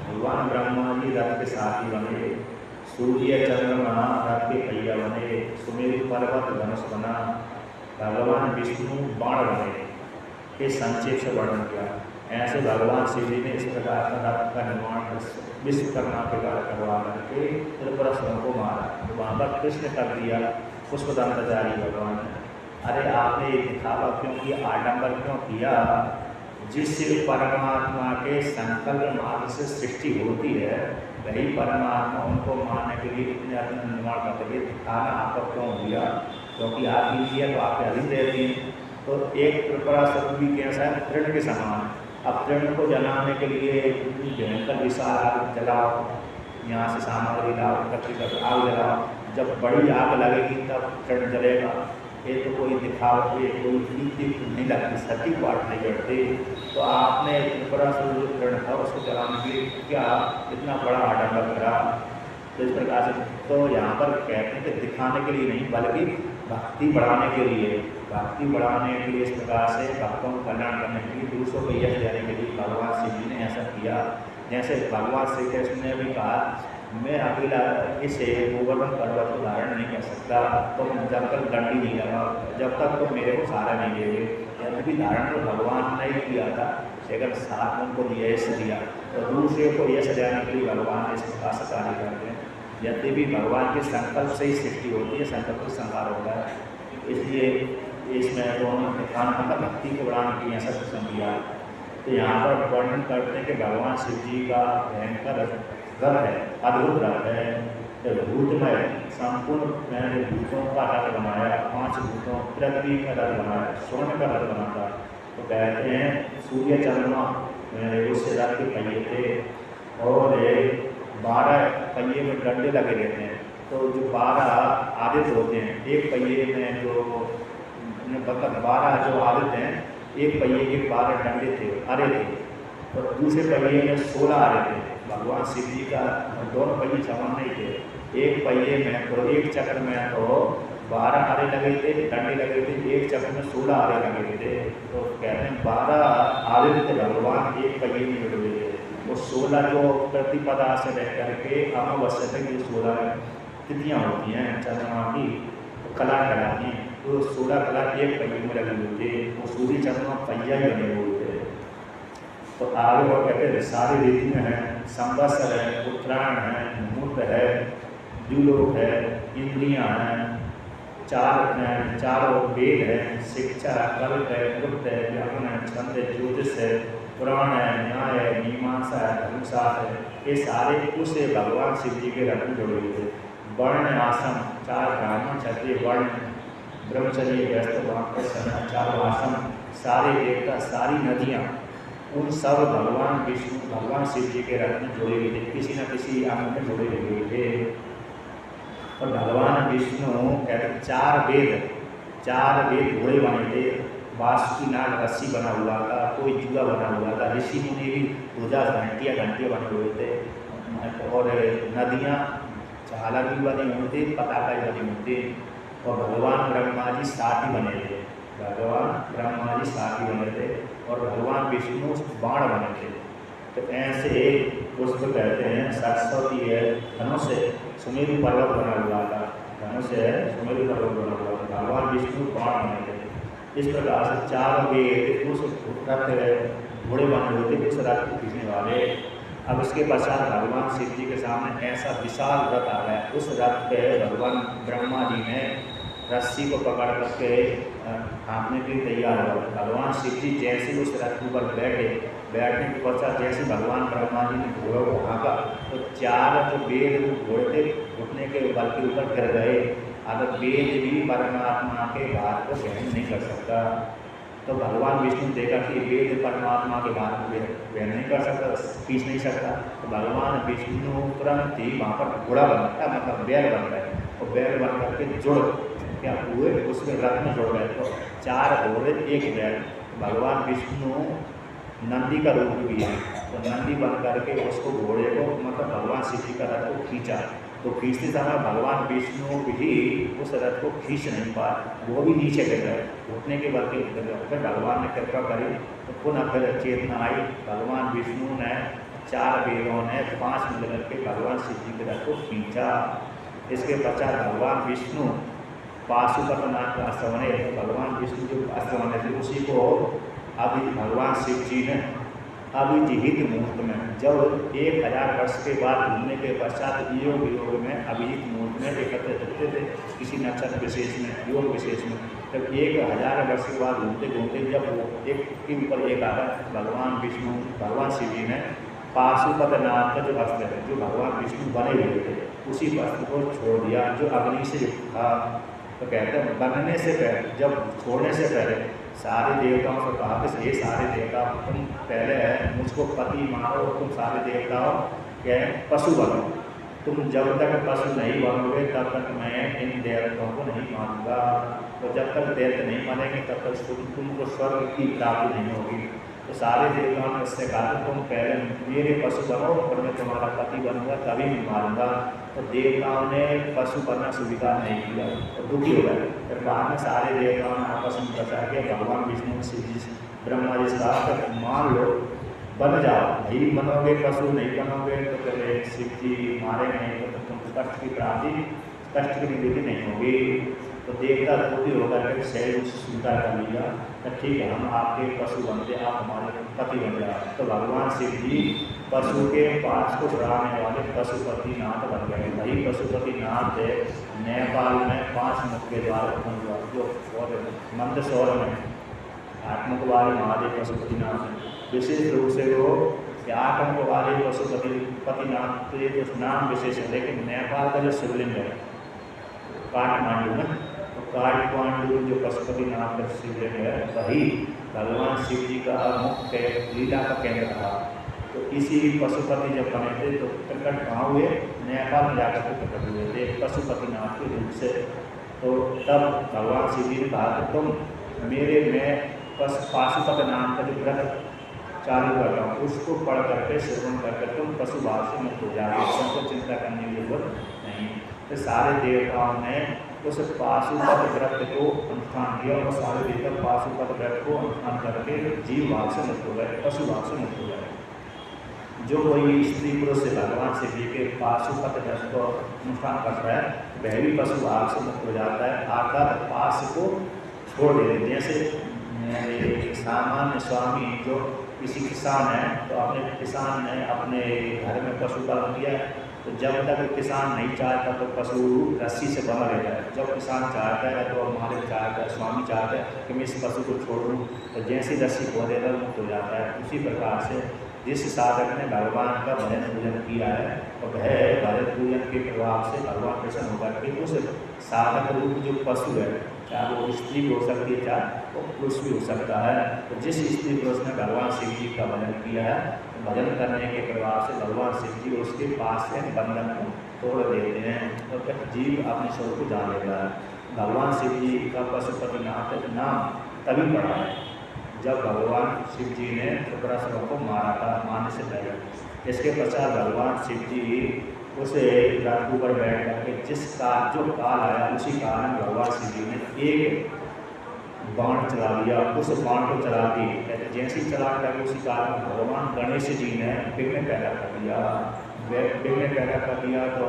S1: भगवान ब्रह्मा जी रथ के साथी बने, सूर्य चंद्रमा रथ के पहिया बने, सुमेरु पर्वत धनुष बना, भगवान विष्णु बाण बने। के संक्षेप से वर्णन किया। ऐसे भगवान शिव जी ने इस प्रकार का रथ का निर्माण विश्वकर्मा के द्वारा करवा करके त्रिपुरासुरों को मारा। तो वहाँ पर कृष्ण कर दिया पुष्पदंताचार्य भगवान ने, अरे आपने ये दिखावा क्यों किया, आडंबर क्यों किया? जिस परमात्मा के संकल्प मार्ग से सृष्टि होती है वही परमात्मा उनको मारने के लिए इतने अपना निर्माण करते हैं। दिखाना आपको क्यों दिया? क्योंकि आप लीजिए तो आपके अधीन रहती हैं। तो एक त्रिपुरासुर भी कैसा है, तृण के समान। अब तृण को जलाने के लिए इतनी भयंकर विशाल आग जलाओ, यहाँ से सामग्री लाओ, इकट्ठी कर आग जलाओ, जब बड़ी आग लगेगी तब तृण जलेगा। ये तो कोई दिखाव पे कोई चीज नहीं लगती, सटीक बात नहीं करते। तो आपने त्रिपुरासुर जो तृण था उसको जलाने के लिए क्या इतना बड़ा आडंबर करा? तो इस प्रकार से तो यहाँ पर कहते हैं कि दिखाने के लिए नहीं बल्कि भक्ति बढ़ाने के लिए, भक्ति बढ़ाने के लिए इस प्रकार से भक्तों को कल्याण करने के लिए, दूसरों को यश देने के लिए भगवान शिव जी ने ऐसा किया। जैसे भगवान श्री कृष्ण ने भी कहा, मैं अकेला इसे गोवर्धन पर्वत को धारण नहीं कर सकता, तो जब तक डंडी नहीं लगा, जब तक तो मेरे को सहारा नहीं देंगे। यदि भी धारण तो भगवान ने ही किया था, लेकिन साथ उनको यश दिया, तो दूसरे को यश देने के लिए भगवान ने इस प्रकार से कार्य करते हैं। यदि भी भगवान के संकल्प से ही सृष्टि होती है, संकल्प से संहार होता है। इसलिए इसमें दोनों दिखाना भक्ति को बढ़ाने की ऐसा कृष्ण किया। तो यहाँ पर वर्णन करते हैं कि भगवान शिव जी का भयंकर रथ है, अद्भुत रथ है, भूतमय संपूर्ण मैंने भूतों का रथ बनाया, 5 भूतों पृथ्वी का रथ बनाया, स्वर्ण का रथ बनाता। तो कहते हैं सूर्य चंद्रमा उससे रथ के पहिए थे और 12 पहिए में डंडे लगे रहते हैं। तो जो 12 आदित्य होते हैं, एक पहिए में जो मतलब 12 जो आदित्य हैं, एक पहिए के 12 डंडे थे, अरे थे, और दूसरे पहिए में 16 अरे थे। भगवान शिव जी का दोनों पहिए समान नहीं थे, एक पहिए में तो एक चक्र में तो 12 अरे लगे थे, डंडे लगे थे, एक चक्र में 16 अरे लगे थे। तो कहते हैं 12 आदित्य भगवान एक पहिए में जुड़े हुए थे। वो 16 जो प्रतिपदा से रह करके अमावस्या तक जो 16 तिथियाँ होती हैं चंद्रमा की, तो कला कराती हैं, तो 16 कला एक पहिए में लगे हुए थे। वो सूर्य चंद्रमा पहिया ही बने हुए थे। तो आगे वो कहते हैं सारी रीतियाँ हैं, संवत्सर है, उत्तरायण है, मुहूर्त है, द्युलोक है, इंद्रियाँ हैं, चारों वेद है, शिक्षा, कल्प है, नृत्य है, व्याकरण है, छंद है, ज्योतिष है, पुराण है, न्याय है, मीमांसा है, धर्मशास्त्र है, ये सारे उस भगवान शिव जी के रथ में जुड़े हुए थे। वर्ण आश्रम, 4 ब्राह्मण क्षत्रिय वर्ण, ब्रह्मचर्य व्यस्त वाक्य, 4 आश्रम, सारे देवता, सारी नदियाँ, उन सब भगवान विष्णु भगवान शिव जी के रथ में जुड़े हुए थे, किसी न किसी अंग में जुड़े हुए थे। और भगवान विष्णु कहते 4 वेद घोड़े बने थे, बासुकी नाग रस्सी बना हुआ था, कोई जुआ बना हुआ था, ऋषि मुनि भी पूजा घंटियाँ बने हुए थे, और नदियाँ झालर भी बनी हुई थी, पताका भी बनी हुई थी। और भगवान ब्रह्मा जी साथी बने थे, भगवान ब्रह्मा जी साथी बने थे, और भगवान विष्णु बाण बने थे। तो ऐसे पुष्प कहते हैं सरस्वती है, धनुष है, सुमेरु पर्वत बना हुआ था, धनुष है, सुमेरु पर्वत बना हुआ था, भगवान विष्णु बाण बने थे। इस प्रकार से 4 वेद उस रथ घोड़े बने हुए थे, उस रथ को खींचने वाले। अब इसके पश्चात भगवान शिव जी के सामने ऐसा विशाल रथ आ गया, उस रथ पे भगवान ब्रह्मा जी ने रस्सी को पकड़ करके हाँकने के लिए तैयार हुआ। भगवान शिव जी जैसे उस रथ के ऊपर बैठने के पश्चात जैसे भगवान ब्रह्मा जी ने घोड़ों को हाँका, तो 4 जो वेद घोड़े थे घुटने के बल के ऊपर गिर गए। अगर वेद भी परमात्मा के बात को सहन नहीं कर सकता, तो भगवान विष्णु देखा कि वेद परमात्मा के बात को वह नहीं कर सकता, खींच नहीं सकता, तो भगवान विष्णु तुरंत ही वहाँ पर घोड़ा बनता, मतलब बैल बन गए, और बैल बन करके जुड़ क्या हुए, उसके रथ में जुड़ गए। तो 4 घोड़े 1 बैल। भगवान विष्णु नंदी का रूप भी है, तो नंदी बन करके उसको घोड़े को मतलब भगवान शिव जी का रथ को खींचा। तो खींचते समय भगवान विष्णु भी उस रथ को खींच नहीं पाए, वो भी नीचे गिर गए, घुटने के बल के गिर गए। फिर भगवान ने कृपा करी तो पुनः फिर चेतना आई, भगवान विष्णु ने 4 वेदों ने 5 मिलकर के भगवान शिव जी के रथ को खींचा। इसके पश्चात भगवान विष्णु पाशुपतनाथ का आश्रम है, भगवान विष्णु जो आश्रम है उसी को अभी भगवान शिव जी ने अभिजीत मुहूर्त में, जब 1000 वर्ष के बाद घूमने के पश्चात योग योग में अभिजीत मुहूर्त में एकत्रित होते थे किसी नक्षत्र विशेष में, योग विशेष में। जब 1000 वर्ष के बाद घूमते घूमते जब वो एक के ऊपर एक आ गया, भगवान विष्णु भगवान शिव जी ने पाशुपत नाम का जो वस्त्र है, जो भगवान विष्णु बने हुए थे, उसी वस्त्र को छोड़ दिया जो अग्नि से युक्त था। तो कहते हैं बनने से पहले, जब छोड़ने से पहले सारे देवताओं से कहा कि ये सारे देवता तुम पहले मुझको पति मानो, तुम सारे देवताओं क्या पशु बनो, तुम जब तक पशु नहीं बनोगे तब तक मैं इन देवताओं को नहीं मानूंगा। तो जब तक देवता नहीं मानेंगे तब तक तुमको स्वर्ग की प्राप्ति नहीं होगी। तो सारे देवताओं ने उससे कहा तुम पहले मेरे पशु बनो और मैं तुम्हारा पति बनूंगा तभी मैं मारूंगा। तो देवताओं ने पशु बनना स्वीकार नहीं किया तो दुखी हो गए। फिर बाद में सारे देवताओं ने आपस में बचा के भगवान विष्णु शिव जी ब्रह्मा जी से कहा मान लो बन जाओ, नहीं बनोगे पशु नहीं बनोगे तो फिर शिव जी मारेंगे नहीं तो तुम कष्ट की प्राप्ति, कष्ट की निवृत्ति नहीं होगी। तो देवता दुखी होकर के शरीर स्वीकार कर लिया। तो ठीक है हम आपके पशु बनते, आप हमारे पति बन जाए। तो भगवान शिव जी पशु के पास को चढ़ाने वाले पशुपतिनाथ बन गए। वही पशुपतिनाथ नेपाल में 5 मुख के द्वार हुआ, जो और मंदसौर में 8 मुख वाले महादेव पशुपतिनाथ हैं। विशेष रूप से वो 8 मुख वाले पशुपतिनाथ तो ये नाम विशेष है, लेकिन नेपाल का जो शिवलिंग है काठमांडू में, तो काठमांडू जो पशुपतिनाथ का शिवलिंग है वही भगवान शिव जी का मुख्य लीला का केंद्र था। तो इसी पशुपति जब बने थे तो प्रकट कहाँ हुए, नेपाल में जाकर के प्रकट हुए थे पशुपतिनाथ के रूप से। तो तब भगवान शिव जी ने कहा कि तुम मेरे में पाशुपत नाम का जो व्रत चालू कर रहा हूँ उसको पढ़ करके श्रवण करके तुम पशु भाव से मुक्त हो जाओगे, सबको चिंता करने की जरूरत नहीं। तो सारे देवताओं ने उस पाशुपत व्रत को अनुष्ठान किया और सारे देवता पाशुपत व्रत को अनुष्ठान करके जीव भाव से मुक्त हो गए, पशु भाव से मुक्त हो गए। जो कोई स्त्री पुरुष से भगवान शिव जी के पाशुपत व्रत को अनुष्ठान कर रहा है वह भी पशु भाव से मुक्त हो जाता है, आकर पाश को छोड़ देते। जैसे सामान्य स्वामी जो किसी किसान है तो अपने किसान ने अपने घर में पशुपालन किया है, तो जब तक किसान नहीं चाहता तो पशु रस्सी से बंधा रहता है। जब किसान चाहता है तो मालिक चाहता है, स्वामी चाहता है कि मैं इस पशु को छोड़ दूँ, तो जैसी रस्सी खो देता मुक्त हो जाता है। उसी प्रकार से जिस साधक ने भगवान का भजन पूजन किया है और वह भजन पूजन के प्रभाव से भगवान प्रसन्न होकर के उस साधक रूप जो पशु है, चाहे वो स्त्री भी हो सकती है चाहे वो पुरुष भी हो सकता है, तो जिस स्त्री पुरुष ने भगवान शिव जी का भजन किया है, भजन करने के प्रभाव से भगवान शिव जी उसके पास से बंधन को तोड़ देते हैं और तो फिर जीव अपने स्वरूप को जान लेता है। भगवान शिव जी का पशुपतिनाथ नाम तभी पड़ा है जब भगवान शिव जी ने त्रिपुरासुरों को मारा था, मारने से पहले। इसके पश्चात भगवान शिव जी उस रथ पर बैठ करके जिस काल जो काल आया उसी काल में भगवान शिव जी ने एक बाण चला दिया। उस बाण को चला दी कहते जैसे ही चला करके उसी काल में भगवान गणेश जी ने विघ्न पैदा कर दिया। विघ्न पैदा कर दिया तो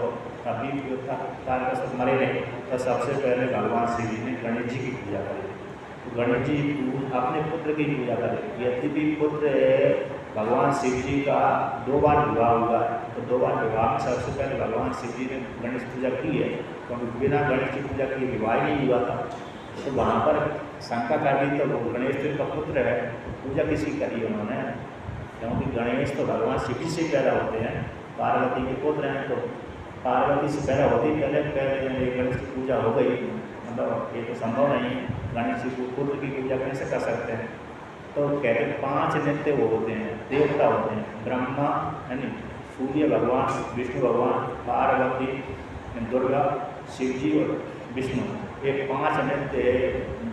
S1: अभी तारक मरे नहीं, तो सबसे पहले भगवान शिव जी ने गणेश जी की पूजा करी। गणेश जी अपने पुत्र की पूजा करें। यद्यपि पुत्र भगवान शिव जी का 2 बार विवाह हुआ है, तो 2 बार विवाह में सबसे पहले भगवान शिव जी ने गणेश पूजा की है, क्योंकि बिना गणेश की पूजा के विवाह नहीं हुआ था। तो वहाँ पर शंका कर दी तो गणेश जी का पुत्र है, पूजा किसी करी उन्होंने, क्योंकि गणेश तो भगवान शिव जी से पैदा होते हैं, पार्वती के पुत्र हैं, तो पार्वती से पैदा होती पहले गणेश की पूजा हो गई, मतलब ये तो संभव नहीं है। गणेश जी को पुत्र की पूजा कैसे कर सकते हैं? तो कहते 5 नित्य वो होते हैं, देवता होते हैं, ब्रह्मा यानी सूर्य भगवान, विष्णु भगवान, पार्वती, दुर्गा, शिव जी और विष्णु। ये 5 नित्य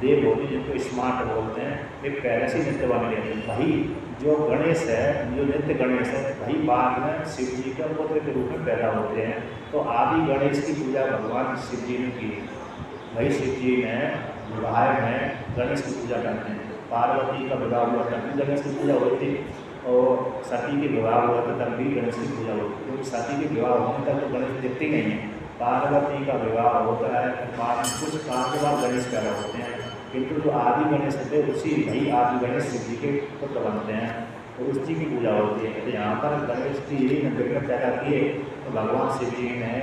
S1: देव होते हैं जिनको स्मार्ट बोलते हैं। ये पहले से नित्य बने रहते हैं। वही जो गणेश है, जो नित्य गणेश है, वही बाद में शिव जी के पुत्र के रूप में पैदा होते हैं। तो आदि गणेश की पूजा भगवान शिव जी ने की। वही शिव जी ने विवाह में गणेश की पूजा करते हैं। पार्वती का विवाह हुआ तब भी गणेश की पूजा होती थी, और सती के विवाह हुआ था तब भी गणेश की पूजा होती थी, क्योंकि सती के विवाह होने तक तो गणेश दिखते नहीं है। पार्वती का विवाह होता है, बाद कुछ काल के बाद गणेश पैदा होते हैं। किंतु जो आदि गणेश थे उसी वही आदि गणेश शिव जी के पुत्र बनते हैं और उसी की पूजा होती है। तो यहाँ पर गणेश की विग्रह पैदा किए तो भगवान शिव जी ने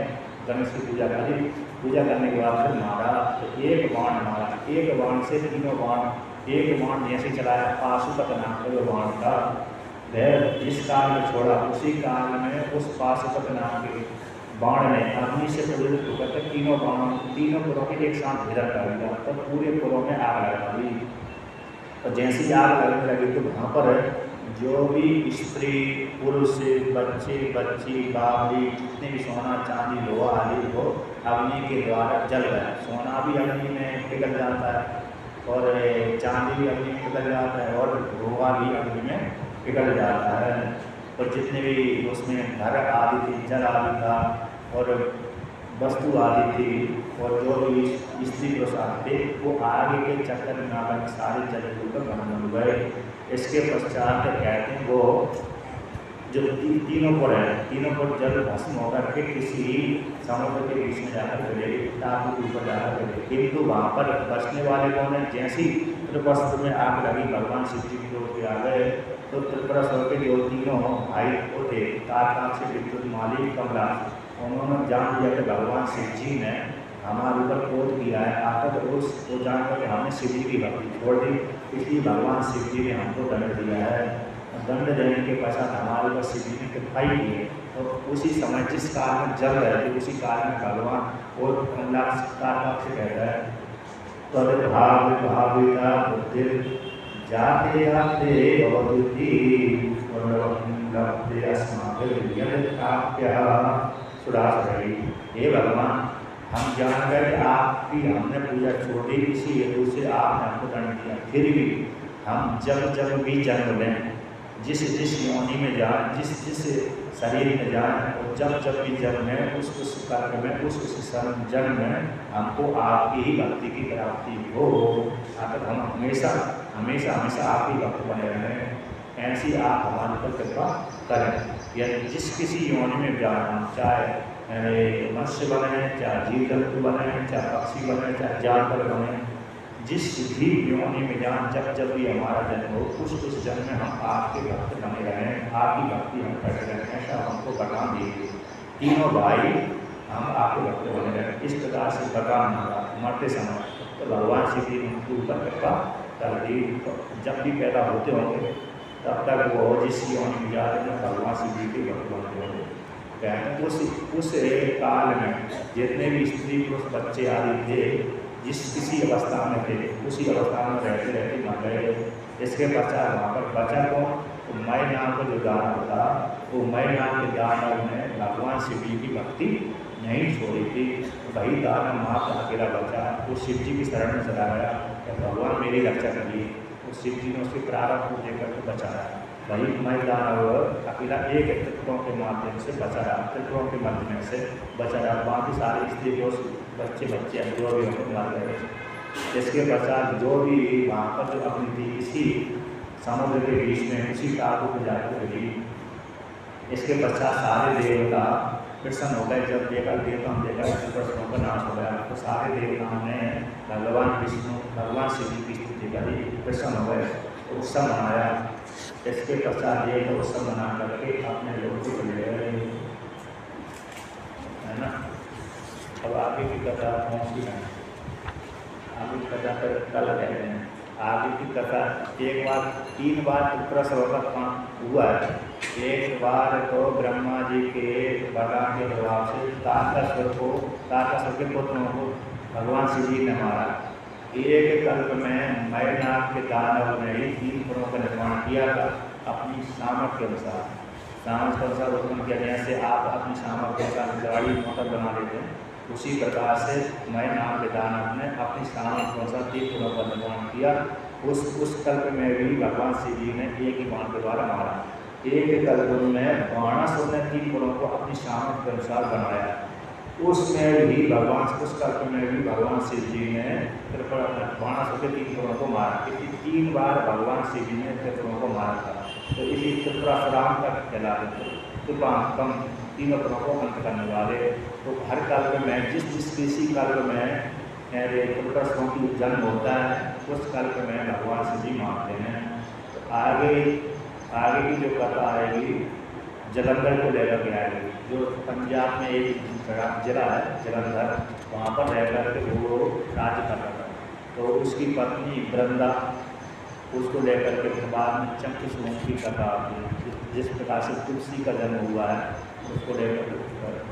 S1: गणेश की पूजा करी। पूजा करने के बाद फिर मारा तो एक बाण मारा, एक बाण से तीनों बाण, एक बाण जैसे चलाया पाशुपत नाम का जो बाण था वह जिस काल में छोड़ा उसी काल में उस पाशुपत नाम के बाण ने अग्नि से प्रज्वलित होकर के तीनों पुरों के एक साथ भिड़ा कर दिया। तो पूरे पुरों में आग लगा दी। तो जैसी आग लगने लगी तो वहाँ पर जो भी स्त्री पुरुष बच्चे बच्ची बावली जितने भी सोना चांदी लोहा आदि हो अग्नि के द्वारा जल गया। सोना भी अग्नि में पिघल जाता है और चांदी भी अग्नि में पिघल जाता है और लोहा भी अग्नि में पिघल जाता है। और जितने भी उसमें घर आदि थी, जल आदि था और वस्तु आदि थी और जो भी स्त्री पुरुष आदि थे वो आगे के चक्कर में आकर सारे जल पर भस्म हो गए। इसके पश्चात कहते हैं वो जो तीनों पुर है, तीनों पुर जल भस्म होकर के किसी समुद्र के बीच में जाकर गिरे, टापू के ऊपर जाकर गिरे। किंतु वहाँ पर बचने वाले कौन है? जैसी त्रिपुरासुर में आग लगी भगवान शिव जी की ओर के आ गए तो त्रिपुरासुर के जो तीनों भाई वो थे तारकाक्ष, विद्युत, माली, कमला, उन्होंने जान लिया कि भगवान शिव जी ने हमारे ऊपर क्रोध किया है। आकर तो वो जान कर के हमने शिव जी की भक्ति छोड़ दी, इसलिए भगवान शिव जी ने हमको दंड दिया है। दंड देने के पश्चात हमारे ऊपर शिव जी ने कृपाई की है। तो उसी समय जिस काल में जल रहे थे उसी काल में भगवान और तारकाक्ष कहता है तद भाव भाविता बुद्धि जाते जाते भवति लभते अस्माभिः यद् प्राप्यः सुरासुरैः। हे भगवान, हम जान गए कि आपकी हमने पूजा छोड़ दी, इसी हेतु से आपने हमको दंड दिया। फिर भी हम जब भी जन्म लें, जिस योनि में जाए, जिस शरीर में जाए और जब भी जन्म है उस कर्म में उस जन्म में हमको आपकी ही भक्ति की प्राप्ति हो। अगर हम हमेशा आपकी भक्त बने रहें, ऐसी आप हमारे पर कृपा करें। या जिस किसी योनि में जाना, चाहे मत्स्य बने, चाहे जीव जंतु बने, चाहे पक्षी बने, चाहे जानवर बने, जिस भी योनि में जान जब भी हमारा जन्म हो उस जन्म में हम आपके भक्त बने रहें, आपकी भक्ति हम करते रहें, ऐसा हमको वरदान दीजिए। तीनों भाई हम आपके भक्त बने रहें। इस प्रकार से वरदान मांगा मरते समय तो भगवान शिव जी उनके ऊपर कृपा कर दी। जब भी पैदा होते होंगे तब तक वो जिस योनि में जाते हैं भगवान शिव जी के भक्त बनते होंगे। कहते हैं उस काल में जितने भी स्त्री पुरुष बच्चे आदि थे जिस किसी अवस्था में थे उसी अवस्था में रहते रहते मर गए। इसके पश्चात वहाँ पर बचा को तो मय नाम का जो दानव था वो मय नाम के दानव ने भगवान शिव जी की भक्ति नहीं छोड़ी थी। वही दानव मात्र अकेला बचा, वो शिव जी की शरण में चला गया तो भगवान मेरी रक्षा करिए। उस शिव जी ने उसके प्रारब्ध को देकर के बचाया। वही मय दानव अकेला एक त्रिपुरों के माध्यम से बचाया, त्रिपुरों के माध्यम से बचाया। बाकी सारे स्त्री पुरुष बच्चे जो भी होंगे मर गए। इसके पश्चात जो भी वहाँ पर जो अपनी थी इसी समुद्र के बीच में उसी टापू को जाकर रही। इसके पश्चात सारे देवता प्रसन्न हो गए। जब देखा प्रश्नों का नाश हो गया तो सारे देवताओं ने भगवान विष्णु भगवान शिव जी की स्तुति करी, प्रसन्न हो गए, उत्सव मनाया। इसके पश्चात ये उत्सव मना करके अपने लोगों को चले गए, है ना। अब आगे की कथा कौन सी है? आगे की कथा पर कल कहते हैं। आगे की कथा एक बार 3 बार प्रसव का हुआ है। एक बार तो ब्रह्मा जी के वरदान के प्रभाव से तारकासुर के पुत्रों को भगवान शिव जी ने मारा। एक कल्प में मयनाग के दानव ने ही 3 पुरों का निर्माण किया था अपनी सामर्थ्य के अनुसार उत्पन्न किया। जैसे आप अपनी सामर्थ्य का गाड़ी मोटर बना लेते हैं उसी प्रकार से मयनाग के दानव ने अपनी सामर्थ्य अनुसार 3 पुरों का निर्माण किया। उस कल्प में भी भगवान शिव जी ने एक ही बाण के द्वारा मारा। एक कल्प में बाणासुर ने 3 पुरों को अपनी सामर्थ्य के अनुसार बनाया। उसमें भी उस कल्प में भी भगवान शिव जी ने बाणासुर के 3 पुरों को मारा। इसी 3 बार भगवान शिव जी ने त्रिपुरों को मारा था। तो इसी त्रिपुरासुराम तक कहलाते थे त्रिपुरांतकम, 3 पुरों को अंत करने वाले। तो हर कल्प में जिस किसी कल्प में त्रिपुरासुरों की जन्म होता है उस कल्प में भगवान शिव जी मारते हैं। तो आगे की जो कथा आएगी जलंधर को लेकर के आएगी, जो पंजाब में एक जिला है जलंधर, वहाँ पर रह कर के वो राज करता था। तो उसकी पत्नी वृंदा उसको लेकर के बाद में चंद्रसूर्य की कथा आती है, जिस प्रकार से तुलसी का जन्म हुआ है उसको लेकर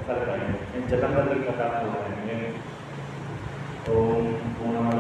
S1: कर करेंगे जलंधर की कथा को करेंगे। ओम पूर्णमद